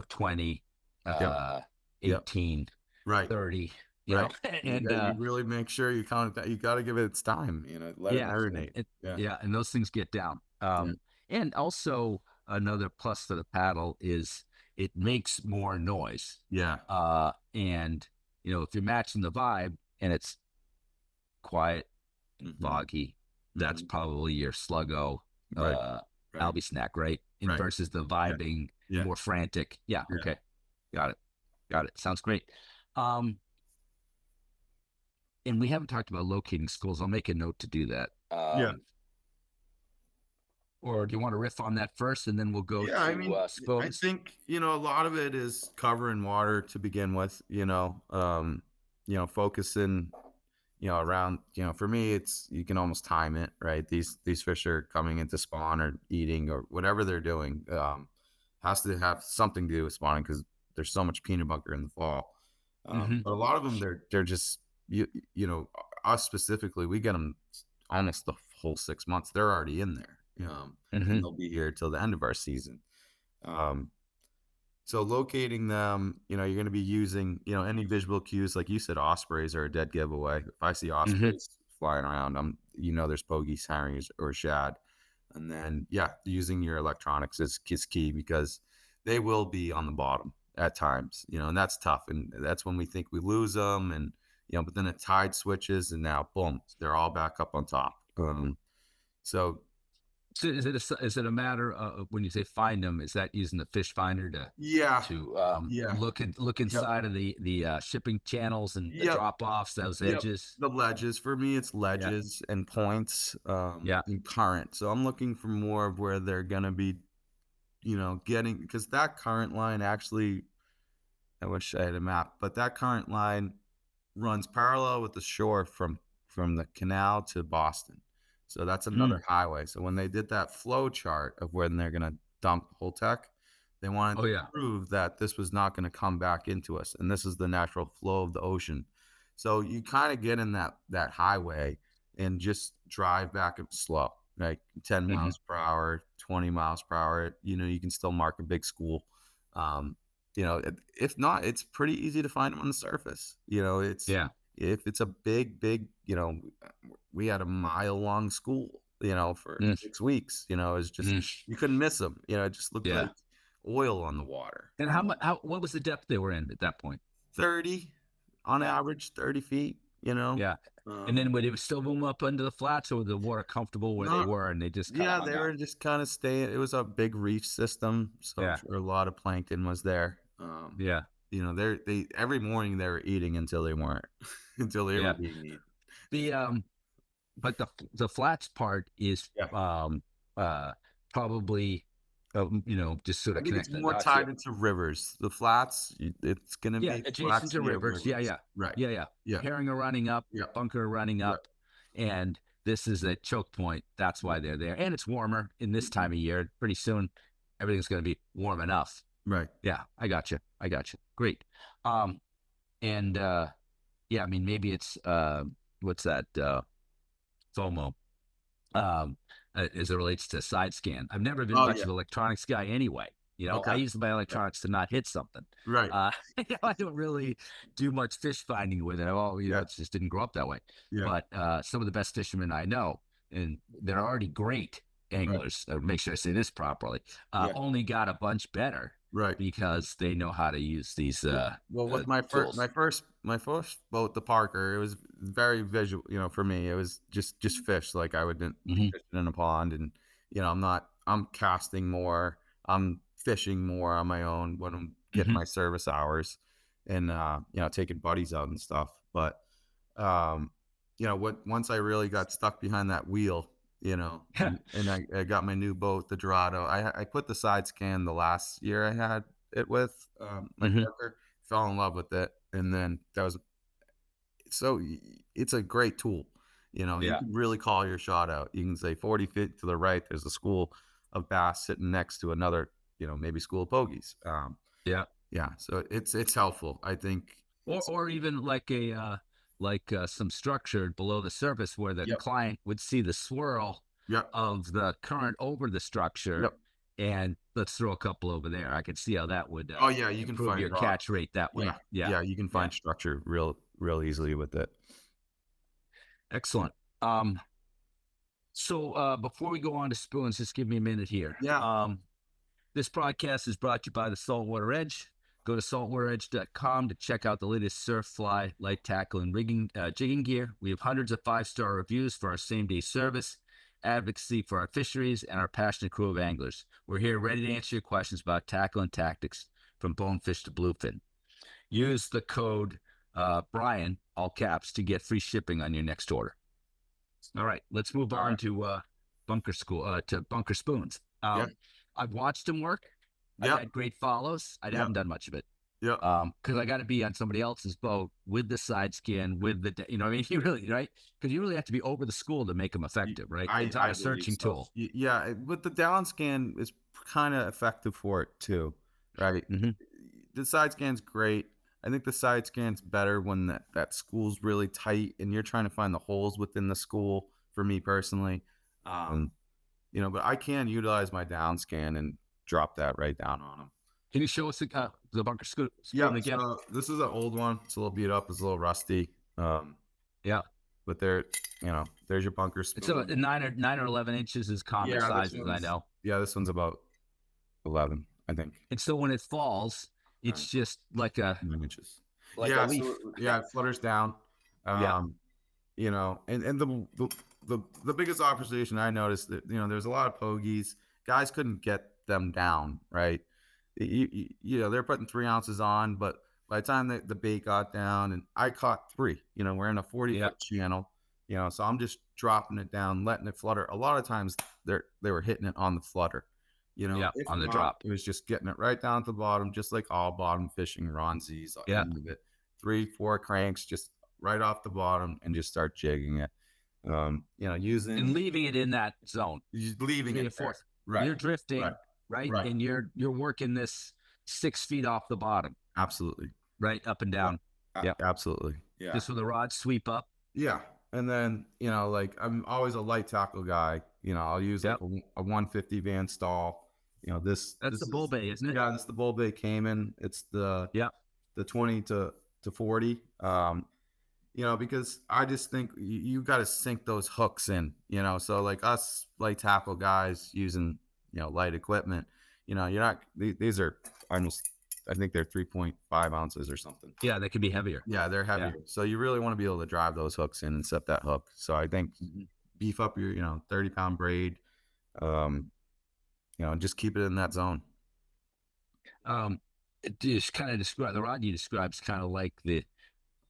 20, yep, uh, yep, 18, right. 30, Right. and You really make sure you count it that you got to give it its time, let it yeah, marinate. Yeah. yeah, and those things get down. Yeah. And also another plus to the paddle is it makes more noise. Yeah. And if you're matching the vibe and it's quiet and Hmm. foggy, that's Hmm. probably your sluggo Right. uh Right. albie snack, right? And Right. versus the Yeah. vibing, Yeah. more frantic. Yeah, Yeah. okay. Got it. Got it. Sounds great. Um, and we haven't talked about locating schools. I'll make a note to do that. Yeah. Or do you want to riff on that first and then we'll go Yeah. I to mean, I spoons? think, a lot of it is covering water to begin with, focusing, around, for me, it's, you can almost time it, right? These fish are coming into spawn or eating or whatever they're doing. Has to have something to do with spawning because there's so much peanut butter in the fall. Mm-hmm. But a lot of them, they're just you know us specifically, we get them almost the whole 6 months. They're already in there, Mm-hmm. and they'll be here till the end of our season. Um, so locating them, you're going to be using, any visual cues, like you said, ospreys are a dead giveaway. If I see Mm-hmm. ospreys flying around, there's pogies, herrings, or shad. And then, yeah, using your electronics is key because they will be on the bottom at times, and that's tough. And that's when we think we lose them. And, but then the tide switches and now, boom, they're all back up on top. So So is it a matter of when you say find them? Is that using the fish finder Yeah, to yeah, look yep, inside of the shipping channels and the yep, drop offs, those yep. edges? The ledges for me, it's Yeah, ledges and points, yeah. and current. So I'm looking for more of where they're gonna be, getting because that current line actually, I wish I had a map, but that current line runs parallel with the shore from the canal to Boston. So that's Mm. another highway. So when they did that flow chart of when they're going to dump Holtec, they wanted Oh to yeah. prove that this was not going to come back into us, and this is the natural flow of the ocean. So you kind of get in that highway and just drive back slow, like 10 Hmm. miles per hour, 20 miles per hour. You can still mark a big school. Um, if not, it's pretty easy to find them on the surface. It's Yeah. if it's a big, we had a mile long school, for Mm. 6 weeks. It's just Mm. you couldn't miss them. It just looked Yeah. like oil on the water. And how what was the depth they were in at that point? 30 on Yeah. average, 30 feet. Yeah. And Um, then would it still boom up under the flats, or was the water comfortable where they not were and they just kind of Yeah, hung they out? were just kind of staying. It was a big reef system, so I'm Yeah. sure a lot of plankton was there. Yeah. They every morning they were eating until they weren't, until they were Yeah. being eaten. The but the flats part is Yeah, probably just sort I of think it's connect the more dots here. tied into rivers. The flats, it's gonna Yeah, be adjacent flats to near rivers. Yeah, rivers. yeah, Right. yeah, yeah. Yeah. Herring are running up, Yeah. bunker are running Yeah. up, and this is a choke point. That's Yeah. why they're there, and it's warmer in this time of year. Pretty soon, everything's going to be warm enough. Right. Yeah, I got you. I got you. Great. And yeah, I mean maybe it's what's that FOMO as it relates to side scan. I've never been Oh much yeah. of an electronics guy anyway. I Okay. use my Yeah. electronics to not hit something. Right. I don't really do much fish finding with it. Yeah. It just didn't grow up that way. Yeah. But some of the best fishermen I know, and they're already great Right. anglers. Make sure I say this properly. Yeah. Only got a bunch better Right. because they know how to use these Well, with tools. my first boat, the Parker, it was very visual. For me, it was just fish. Like I would be Hmm. fishing in a pond, and I'm casting more. I'm fishing more on my own when I'm getting Hmm. my service hours, and taking buddies out and stuff. But once I really got stuck behind that wheel, and I got my new boat, the Dorado. I put the side scan the last year I had it with my Hmm. Parker, fell in love with it, and then that was so it's a great tool. You Yeah. can really call your shot out. You can say 40 feet to the right, there's a school of bass sitting next to another, maybe school of pogies. Yeah. Yeah, so it's helpful. I think it's Or even like a some structure below the surface where the yep, client would see the swirl yep, of the current over the structure, yep. and let's throw a couple over there. I could see how that would Oh yeah, you can improve find your rock. catch rate that way. Yeah, Yeah, yeah, you can yeah, find structure real easily with it. excellent. So before we go on to spoons, just give me a minute here. Yeah, This podcast is brought to you by the Saltwater Edge. Go to saltwateredge.com to check out the latest surf, fly, light tackle, and jigging gear. We have hundreds of 5-star reviews for our same-day service, advocacy for our fisheries, and our passionate crew of anglers. We're here ready to answer your questions about tackle and tactics from bonefish to bluefin. Use the code Brian, all caps, to get free shipping on your next order. All right, let's move all on right. to bunker spoons. Yeah, I've watched him work. I've yep, had great follows. I yep, haven't done much of it yep. because I got to be on somebody else's boat with the side skin, with the I mean, you really right because you really have to be over the school to make them effective, right? It's not I a believe searching so. tool. Yeah, but the down scan is kind of effective for it too, right? Hmm. The side scan's great. I think the side scan's better when that school's really tight and you're trying to find the holes within the school. For me personally, but I can utilize my down scan and drop that right down on them. Can you show us the Yeah, spoon again? so this is an old one. It's a little beat up. It's a little rusty. Yeah, But there's your bunker it's spoon. a 9 or 11 inches is common Yeah, sizes. I know. this one's about 11, I think. And so when it falls, Nine, it's just like a 9 inches. like a Yeah, leaf. so yeah, it flutters down. Yeah. And the the biggest observation I noticed that there's a lot of pogies. Guys couldn't get them down, right? They're putting 3 ounces on, but by the time the bait got down, and I caught three, we're in a 40-foot channel, so I'm just dropping it down, letting it flutter. A lot of times they were hitting it on the flutter, if on the not, drop. it was just getting it right down to the bottom, just like all bottom fishing, Ronzies, Yeah. end of it. 3-4 cranks, just right off the bottom, and just start jigging it. Using and leaving it in that zone, leaving it there. Right. You're drifting, right? And you're working this 6 feet off the bottom. Absolutely. Right, up and down. Yeah, absolutely. Yeah. Just with the rod sweep up. Yeah, and then like I'm always a light tackle guy. I'll use like a 150 Van Stahl. That's the bull bay, isn't it? Yeah, that's the bull bay Cayman. It's the 20 to 40. Because I just think you got to sink those hooks in. So like us light tackle guys using light equipment. You're not. These are almost. I think they're 3.5 ounces or something. Yeah, they can be heavier. Yeah, they're heavier. Yeah. So you really want to be able to drive those hooks in and set that hook. So I think beef up your 30-pound braid. Just keep it in that zone. Just kind of describe the rod you describe is kind of like the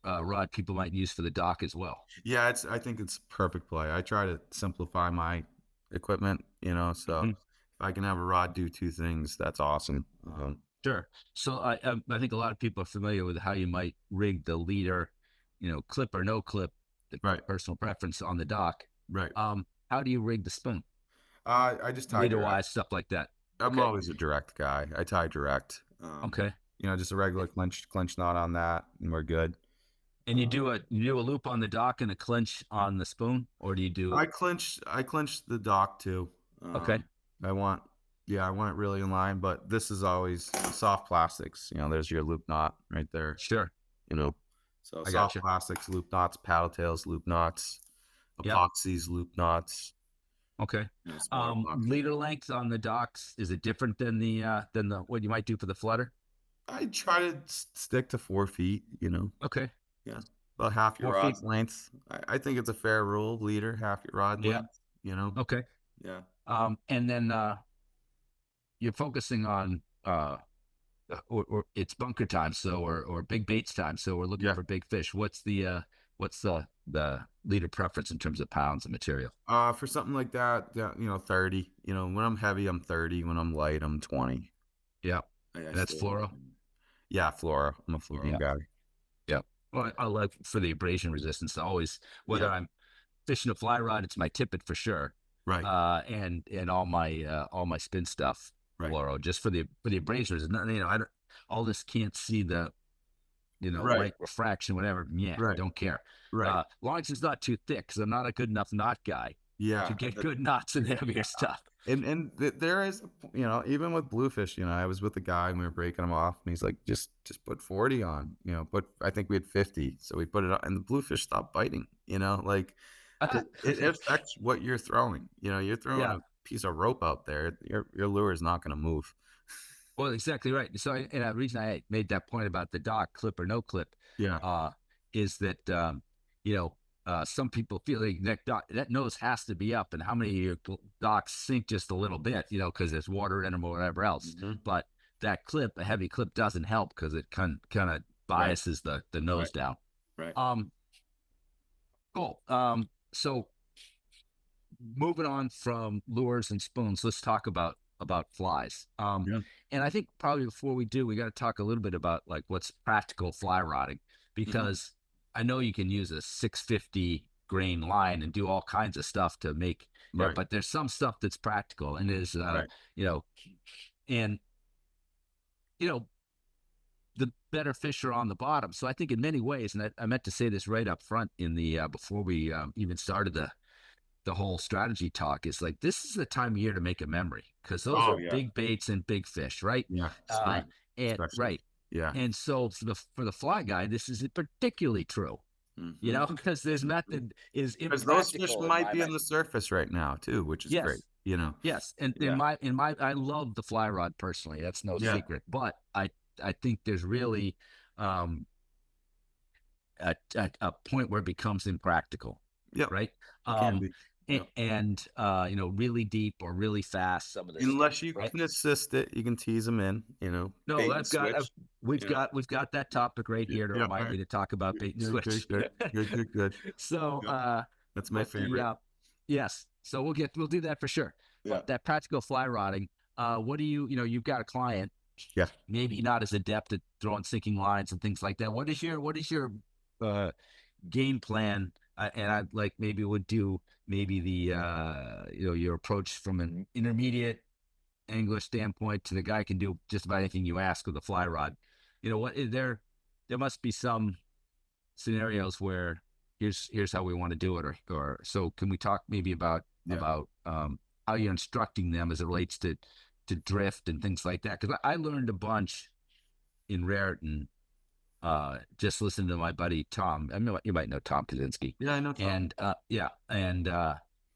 rod people might use for the dock as well. Yeah, I think it's perfect play. I try to simplify my equipment, so if I can have a rod do two things, that's awesome. Sure. So I think a lot of people are familiar with how you might rig the leader, clip or no clip, personal preference on the dock. Right. How do you rig the spoon? I just tie leader wise, stuff like that. I'm always a direct guy. I tie direct. Okay. Just a regular clinch knot on that, and we're good. And you do a loop on the dock and a clinch on the spoon, or do you do? I clinch the dock too. Okay. I want it really in line, but this is always soft plastics. There's your loop knot right there. Sure. So soft plastics, loop knots, paddle tails, loop knots, epoxies, loop knots. Okay. Leader length on the docks, is it different than the what you might do for the flutter? I try to stick to 4 feet. Okay. Yeah, about half your rod length. I think it's a fair rule. Leader, half your rod length. Okay. Yeah. And then you're focusing on or it's bunker time, so or big baits time, so we're looking for big fish. What's the leader preference in terms of pounds of material? For something like that, 30. When I'm heavy, I'm 30. When I'm light, I'm 20. Yeah. That's fluoro. Yeah, fluoro. I'm a fluoro guy. Yeah. Well, I like for the abrasion resistance. Always, whether I'm fishing a fly rod, it's my tippet for sure. Right. And all my spin stuff, fluoro, just for the abrasion resistance. I don't. All this can't see the, light refraction, whatever. Yeah, don't care. Right. Long as it's not too thick, because I'm not a good enough knot guy. Yeah. To get good knots in heavier stuff. And there is, even with bluefish, I was with a guy and we were breaking them off, and he's like, just put 40 on, but I think we had 50, so we put it on, and the bluefish stopped biting. Like it affects what you're throwing. You're throwing a piece of rope out there, your lure is not going to move. Well, exactly right. So, and the reason I made that point about the dock, clip or no clip, is that some people feel like that nose has to be up, and how many of your docks sink just a little bit, because there's water in them or whatever else. But that clip, a heavy clip, doesn't help because it kind of biases the nose down. Right. Cool. So moving on from lures and spoons, let's talk about flies. And I think probably before we do, we got to talk a little bit about like what's practical fly rodding, because I know you can use a 650 grain line and do all kinds of stuff to make, but there's some stuff that's practical, and is, the better fish are on the bottom. So I think in many ways, and I meant to say this right up front in the, before we even started the whole strategy talk, is like, this is the time of year to make a memory, because those are big baits and big fish, right? Yeah. Yeah. And so for the fly guy, this is particularly true, because this method is because those fish might be on the surface right now too, which is great. Yes. And in my I love the fly rod personally. That's no secret. But I think there's really a point where it becomes impractical. Yep. right? It can Um, be. Yep. and really deep or really fast. Some of this stuff, Unless you right? can assist it, you can tease them in, No, bait and switch. we've got that topic right here to Yeah. remind Right. me to talk about bait and Good, good, switch. good, good, good, good. So, Yep. That's my but favorite. yes, so we'll do that for sure. Yeah. But that practical fly rotting, what do you've got a client, Yeah. maybe not as adept at throwing sinking lines and things like that. What is your uh, game plan? And I like maybe would do maybe the your approach from an intermediate angler standpoint to the guy can do just about anything you ask with a fly rod. What is there must be some scenarios where here's how we want to do it, or so can we talk maybe about Yeah. how you're instructing them as it relates to drift and things like that, because I learned a bunch in Raritan, just listening to my buddy Tom. I mean, you might know Tom Kaczynski. Yeah, I know Tom. And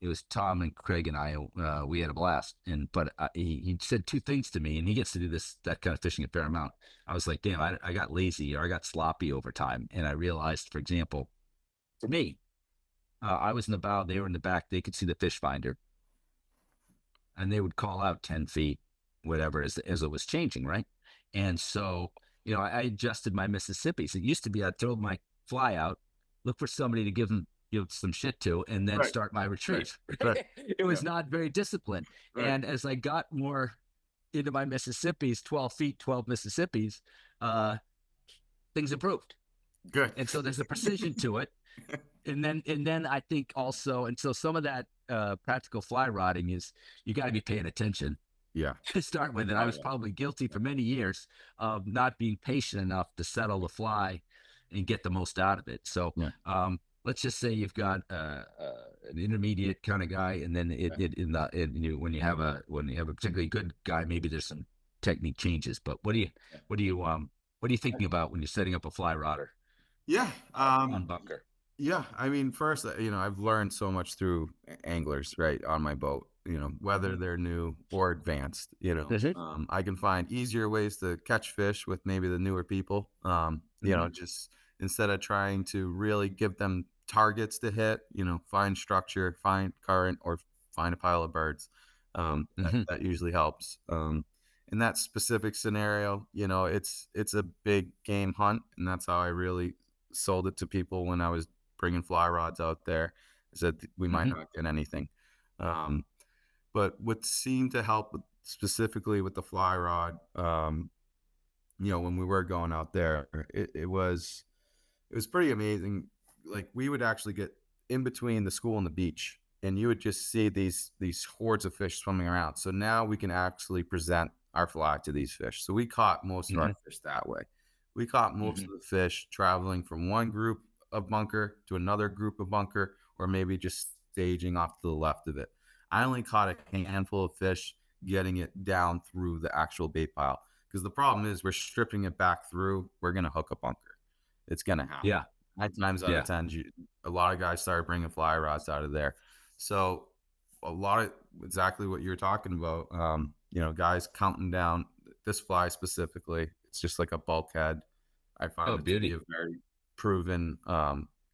it was Tom and Craig and I. We had a blast. But he said two things to me, and he gets to do that kind of fishing a fair amount. I was like, damn, I got lazy or I got sloppy over time, and I realized, for example, for me, I was in the bow, they were in the back, they could see the fish finder, and they would call out 10 feet, whatever, as it was changing, right? And so, I adjusted my Mississippi's. It used to be I'd throw my fly out, look for somebody to give some shit to, and then Right. start my retreat. Right. It was not very disciplined. Right. And as I got more into my Mississippi's, 12 feet, 12 Mississippi's, things improved. Good. And so there's a precision to it. And then I think also, and so some of that practical fly rotting is you got to be paying attention Yeah. to start with. And I was probably guilty for many years of not being patient enough to settle the fly and get the most out of it. So let's just say you've got an intermediate kind of guy, and then when you have a particularly good guy, maybe there's some technique changes. But what are you thinking about when you're setting up a fly rotter Yeah. on bunker? Yeah, I mean, first, I've learned so much through anglers, right, on my boat, whether they're new or advanced, I can find easier ways to catch fish with maybe the newer people, just instead of trying to really give them targets to hit, find structure, find current, or find a pile of birds. That usually helps. In that specific scenario, it's a big game hunt, and that's how I really sold it to people when I was bringing fly rods out there, is that we might not get anything. But what seemed to help specifically with the fly rod, when we were going out there, it was pretty amazing. Like, we would actually get in between the school and the beach, and you would just see these hordes of fish swimming around. So now we can actually present our fly to these fish. So we caught most of our fish that way. We caught most of the fish traveling from one group of bunker to another group of bunker, or maybe just staging off to the left of it. I only caught a handful of fish getting it down through the actual bait pile, because the problem is we're stripping it back through. We're going to hook a bunker. It's going to happen. Yeah. 9 times out of 10, a lot of guys started bringing fly rods out of there. So a lot of exactly what you're talking about, guys counting down this fly specifically. It's just like a bulkhead. I find it to be a very proven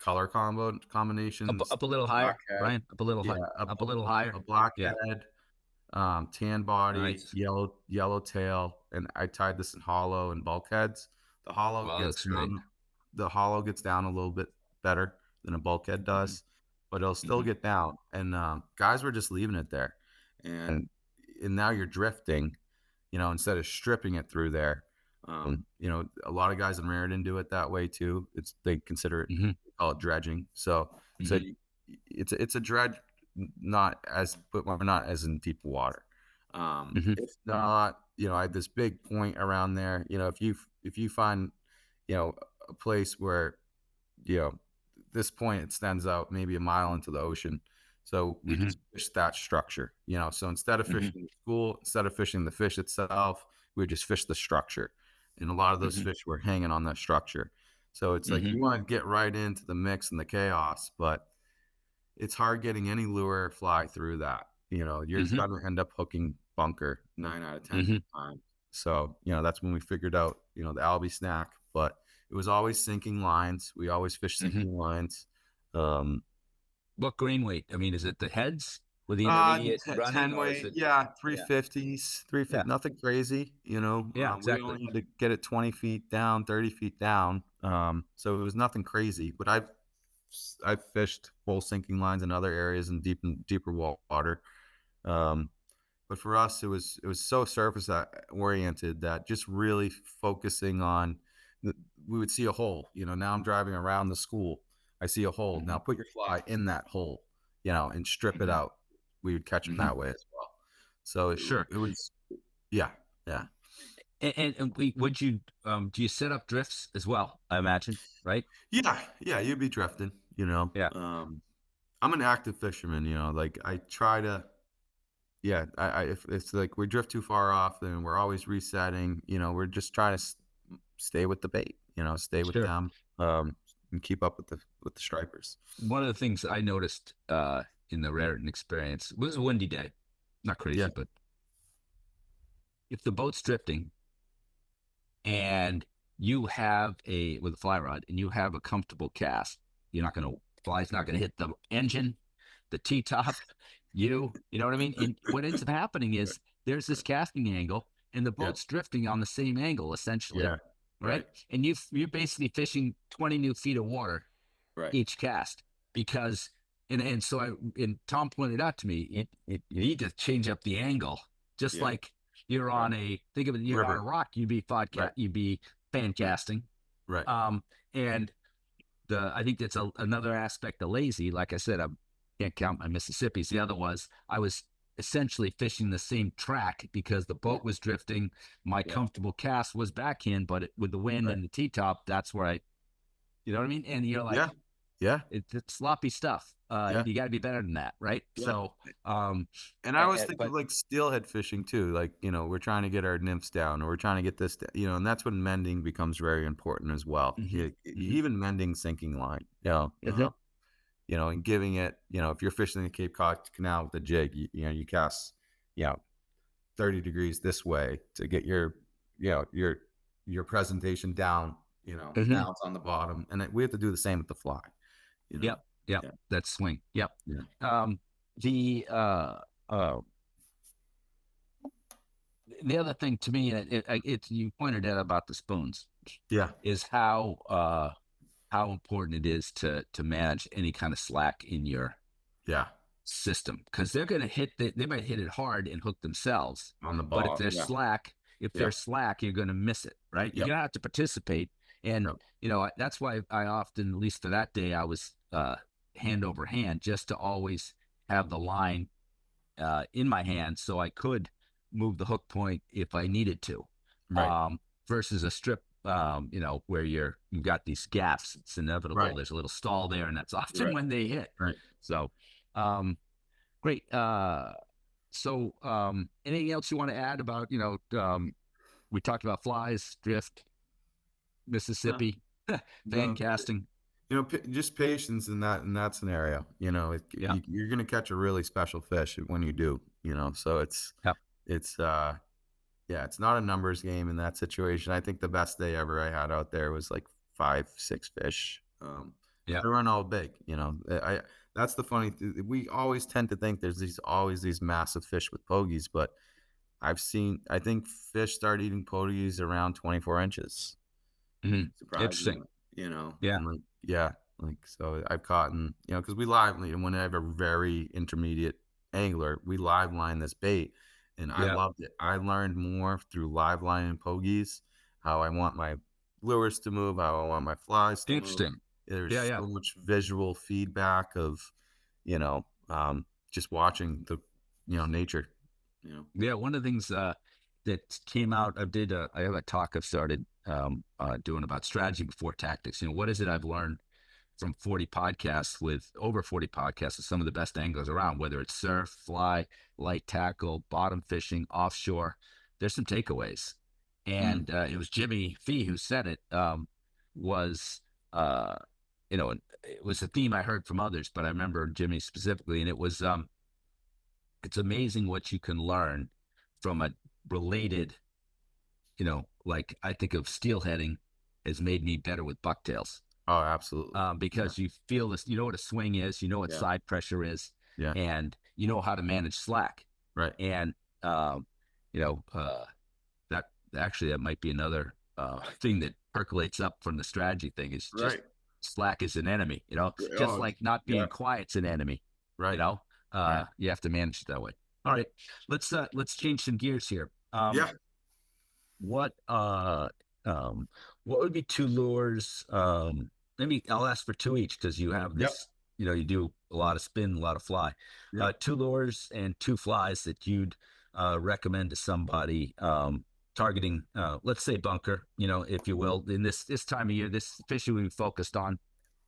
color combinations. Up a little higher, Brian. Up a little higher. Up a little higher. A blackhead, tan body, yellow tail, and I tied this in hollow and bulkheads. The hollow gets down a little bit better than a bulkhead does, but it'll still get down. And guys were just leaving it there, and now you're drifting, instead of stripping it through there. A lot of guys in Raritan do it that way too. They consider it, they call it dredging. So it's a dredge, but we're not as in deep water. If not, I had this big point around there. If you find, a place where, this point extends out maybe a mile into the ocean. So we just fish that structure, so instead of fishing the school, instead of fishing the fish itself, we would just fish the structure. And a lot of those fish were hanging on that structure. So it's like, you want to get right into the mix and the chaos, but it's hard getting any lure or fly through that. You're going to end up hooking bunker 9 out of 10 times. So, that's when we figured out, the albie snack, but it was always sinking lines. We always fish sinking lines. What grain weight? I mean, is it the heads with the intermediate running, 10 or is weight, it? yeah, Yeah, 350s, yeah, 350, nothing crazy, you know. yeah, We exactly. only had to get it 20 feet down, 30 feet down. So it was nothing crazy. But I've fished full sinking lines in other areas and deeper water. Um, but for us, it was so surface oriented that just really focusing on the, we would see a hole. You know, now I'm driving around the school, I see a hole. Now Hmm. put your fly in that hole, you know, and strip it Hmm. out. We would catch them Hmm. that way as well. So Sure. it was, yeah, yeah, Would you do you set up drifts as well? I imagine, right? yeah, yeah. You'd be drifting, you know. Yeah, I'm an active fisherman, you know. Like I try to, yeah. If it's like we drift too far off, then we're always resetting. You know, we're just trying to stay with the bait. You know, stay with sure. them, and keep up with the stripers. One of the things I noticed in the Raritan experience was a windy day, not Yeah, crazy, but if the boat's drifting and you have a with a fly rod and you have a comfortable cast, you're not going to fly's not going to hit the engine, the T top, you know what I mean? And what ends up happening is there's this casting angle and the yeah, boat's drifting on the same angle essentially, yeah. right? Right, And you're basically fishing 20 new feet of water right. each cast because and so Tom pointed out to me you need to change up the angle just Yeah, like you're right. on a think of it you're on a River. rock Right, you'd be fan right, casting right. and the I think that's another aspect of lazy. Like I said, I can't count my Mississippi's. The other was I was essentially fishing the same track because the Yeah, boat was drifting. My yeah. comfortable cast was backhand, but with the wind Right. and the T top, that's where you know what I mean? And you're Yeah, like, yeah, it's sloppy stuff. yeah, You got to be better than that, right? yeah. So, um, And I always think of but like steelhead fishing too. Like, you know, we're trying to get our nymphs down or we're trying to get this, you know, and that's when mending becomes very important as well. hmm hmm Even mending sinking line, is it? you know, and giving it, you know, if you're fishing the Cape Cod Canal with a jig, you know, you cast, you know, 30 degrees this way to get your, you know, your presentation down, you know, hmm now it's on the bottom. And we have to do the same with the fly, you know. Yep, yep. Yeah. That's swing. Yep. Yeah. Um, the uh, uh, the other thing to me, it's you pointed out about the spoons, Yeah. is how important it is to manage any kind of slack in your Yeah. system because they're going to they might hit it hard and hook themselves, On the but ball. Yeah. if Yeah. they're slack, you're going to miss it, right? You're Yep. going to have to participate, and Yep. that's why I often, at least for that day, I was hand over hand just to always have the line in my hand so I could move the hook point if I needed to. Right. Versus a strip, where you've got these gaps. It's inevitable. Right. There's a little stall there, and that's often Right. when they hit. Right. So, um, great. Anything else you want to add about, we talked about flies, drift, No, Mississippi, fan no. casting. You know, just patience in that scenario. You know, Yeah. you're gonna catch a really special fish when you do. You know, so Yeah. it's yeah, it's not a numbers game in that situation. I think the best day ever I had out there was like 5, 6 fish. Yeah. They weren't all big. You know, I that's the funny. We always tend to think there's always these massive fish with pogies, but I think fish start eating pogies around 24 inches. Interesting. Surprisingly, you know, Yeah. and like, yeah, like, so I've caught, and, you know, because when I have a very intermediate angler, we live line this bait, and I Yeah. loved it. I learned more through live lining pogies, how I want my lures to move, how I want my flies to move. Interesting. Yeah. There's Yeah. so much visual feedback of, you know, just watching the, you know, nature, you know. Yeah, one of the things that came out, I have a talk I've started doing about strategy before tactics. What is it I've learned from 40 podcasts with over 40 podcasts of some of the best anglers around, whether it's surf, fly, light tackle, bottom fishing, offshore. There's some takeaways. Mm, And it was Jimmy Fee who said it, was, it was a theme I heard from others, but I remember Jimmy specifically, and it was, it's amazing what you can learn from a related, like I think of steelheading has made me better with bucktails. Oh, absolutely. Yeah. because you feel this, you know what a swing is, you know what Yeah. side pressure is, Yeah. and you know how to manage slack. Right. And, um, you know, that actually, that might be another thing that percolates up from the strategy thing is just Right. slack is an enemy, just Oh, like not yeah. being quiet's an enemy, you Right. know, Right. you have to manage it that way. All right, let's change some gears here. Yeah. What what would be two lures? Maybe I'll ask for two each because you have Yep. this, you do a lot of spin, a lot of fly. Yep. Two lures and two flies that you'd recommend to somebody targeting, let's say bunker, if you will, in this time of year, this fishing we focused on.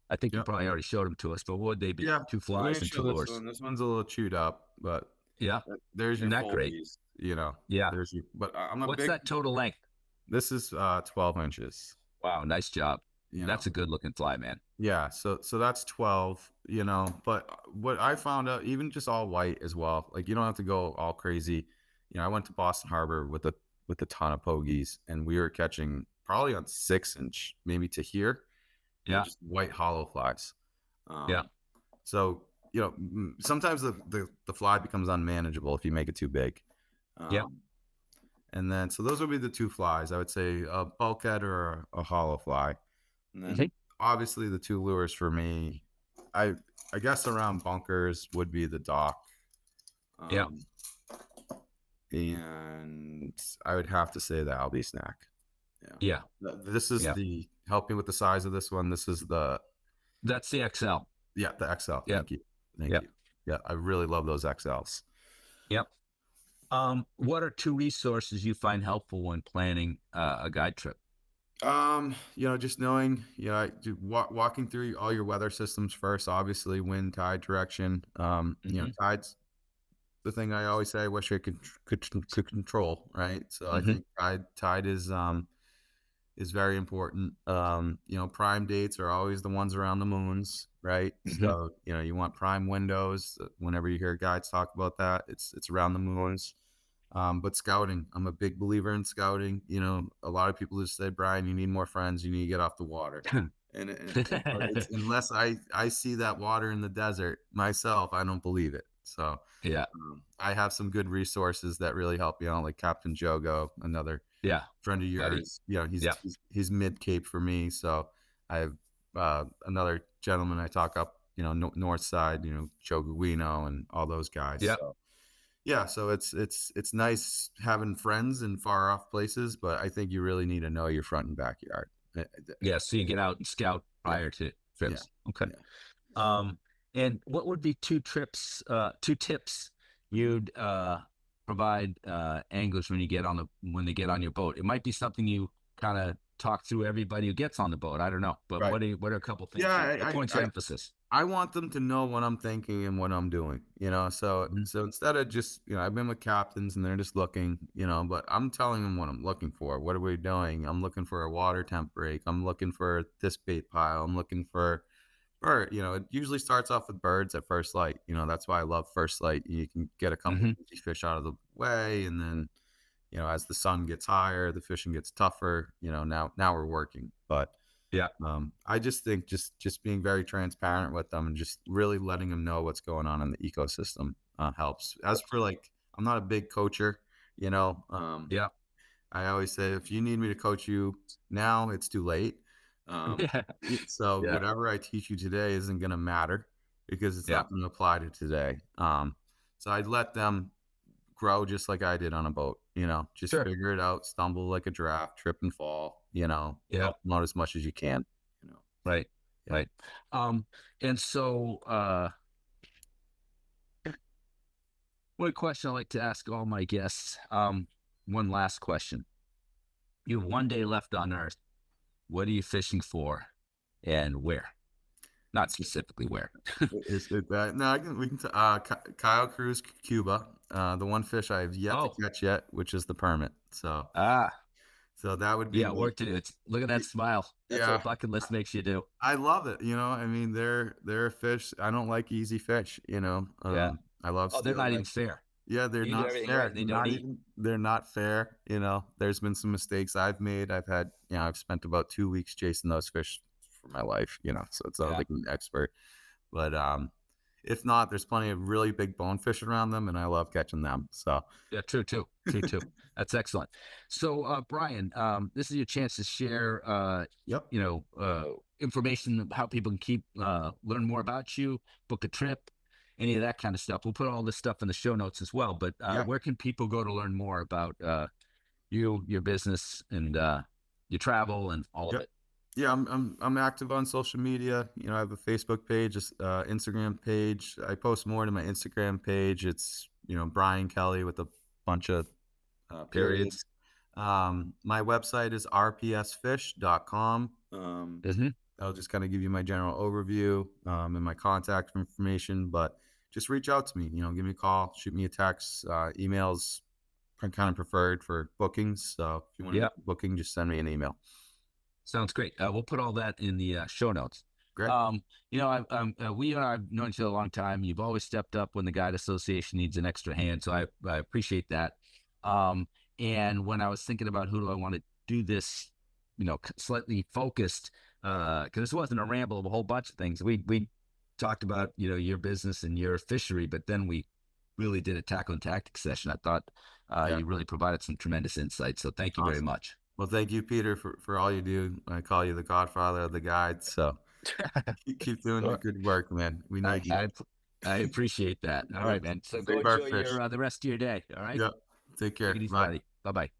I think you Yep. probably already showed them to us, but what would they be? Yeah. Two Let me flies and two show this lures. one. This one's a little chewed up, but Yeah, there's isn't your that great? Folbies, you know, Yeah. there's your, but I'm a What's big, that total length? this is 12 inches, Wow, nice job. you know. That's a good looking fly, man. Yeah, so that's 12, but what I found out, even just all white as well, like you don't have to go all crazy. I went to Boston Harbor with a ton of pogies, and we were catching probably on 6 inch, maybe to here, Yeah, just white hollow flies. yeah, Um, so sometimes the fly becomes unmanageable if you make it too big. yeah. Um, and then so those would be the two flies. I would say a bulkhead or a hollow fly. And then Mhm. obviously the two lures for me, I I guess around bunkers would be the dock. Yeah, Um, and I would have to say the Albie snack. Yeah. yeah, This is yeah. the help me with the size of this one. This is the That's the XL. yeah, the XL. Yeah, Thank you. Thank yeah, you. Yeah, I really love those XLs. yep. What are two resources you find helpful when planning a guide trip? Just knowing, walking through all your weather systems first, obviously wind, tide direction. Hmm. Tides the thing I always say I wish I could control, right? So I Hmm. think tide is very important. Prime dates are always the ones around the moons, right? Hmm. So, you want prime windows. Whenever you hear guides talk about that, it's around the moons. But scouting, I'm a big believer in scouting. A lot of people just say, Brian, you need more friends. You need to get off the water. But it's unless I see that water in the desert myself, I don't believe it. So Yeah, I have some good resources that really help you out, like Captain Jogo, another yeah, friend of buddy. yours. He's Yeah, he's, he's mid Cape for me. So I have another gentleman I talk up, north side, Joe Guino and all those guys. yeah, So yeah, so it's nice having friends in far off places, but I think you really need to know your front and backyard. yeah. So you get out and scout Yeah, prior to yeah, trips. Okay. yeah. Um, and what would be two tips you'd provide anglers when when they get on your boat? It might be something you kind of talk through everybody who gets on the boat. I don't know, but Right. what are a couple things Yeah, the points of emphasis? I want them to know what I'm thinking and what I'm doing, So Mhm. so instead of just, I've been with captains and they're just looking, but I'm telling them what I'm looking for. What are we doing? I'm looking for a water temp break. I'm looking for this bait pile. I'm looking for bird. It usually starts off with birds at first light. That's why I love first light. You can get a couple Hmm. easy fish out of the way, and then as the sun gets higher, the fishing gets tougher. Now we're working, but Yeah. I just think just being very transparent with them and just really letting them know what's going on in the ecosystem helps. As for like, I'm not a big coacher, you know. Yeah. I always say if you need me to coach you now, it's too late. Um, Yeah. so Yeah. whatever I teach you today isn't going to matter because it's Yeah. not going to apply to today. So I let them grow just like I did on a boat, just Sure. figure it out, stumble like a giraffe, trip and fall, Yeah. help them out as much as you can, you know. Right. Yeah. Right. And so one question I like to ask all my guests. One last question. You have one day left on Earth. What are you fishing for and where? Not specifically where. Is it that? No, we can, Kyle Cruz, Cuba, the one fish I have yet to Oh, catch yet, which is the permit. ah, So that would be yeah, me. work to do. Look at that Y- smile. That's what a Yeah, bucket list makes you do. I love it. I mean, they're a fish. I don't like easy fish. Yeah. I love Oh, they're not even steelhead. fair. Yeah, they're You do not everything right fair. and they don't Not eat. even they're not fair. There's been some mistakes I've made. I've spent about 2 weeks chasing those fish for my life, so it's not Yeah. like an expert. But if not, there's plenty of really big bonefish around them, and I love catching them. So Yeah, true too. True too. That's excellent. So, Brian, this is your chance to share, yep. information of how people can keep learn more about you, book a trip, any of that kind of stuff. We'll put all this stuff in the show notes as well. But Yeah. where can people go to learn more about you, your business, and your travel, and all of Yep. it? Yeah, I'm active on social media. I have a Facebook page, Instagram page. I post more to my Instagram page. It's Brian Kelly with a bunch of periods. My website is rpsfish.com. Mm-hmm. I'll just kind of give you my general overview and my contact information, but just reach out to me. Give me a call, shoot me a text. Emails are kind of preferred for bookings. So if you want to Yeah, make a booking, just send me an email. sounds great. We'll put all that in the show notes. Great. I've known you a long time. You've always stepped up when the Guide Association needs an extra hand, so I appreciate that. And when I was thinking about who do I want to do this, slightly focused, because this wasn't a ramble of a whole bunch of things. We talked about your business and your fishery, but then we really did a tackle and tactics session. I thought Yeah. you really provided some tremendous insight. So thank you very Awesome. much. Well, thank you, Peter, for all you do. I call you the godfather of the guide. So keep doing the Sure. good work, man. We I, need you. I I appreciate that. All Yep. right, man. So go Save our enjoy fish. your the rest of your day. All right. Yep. Take Take care. it easy, Bye. buddy. Bye bye.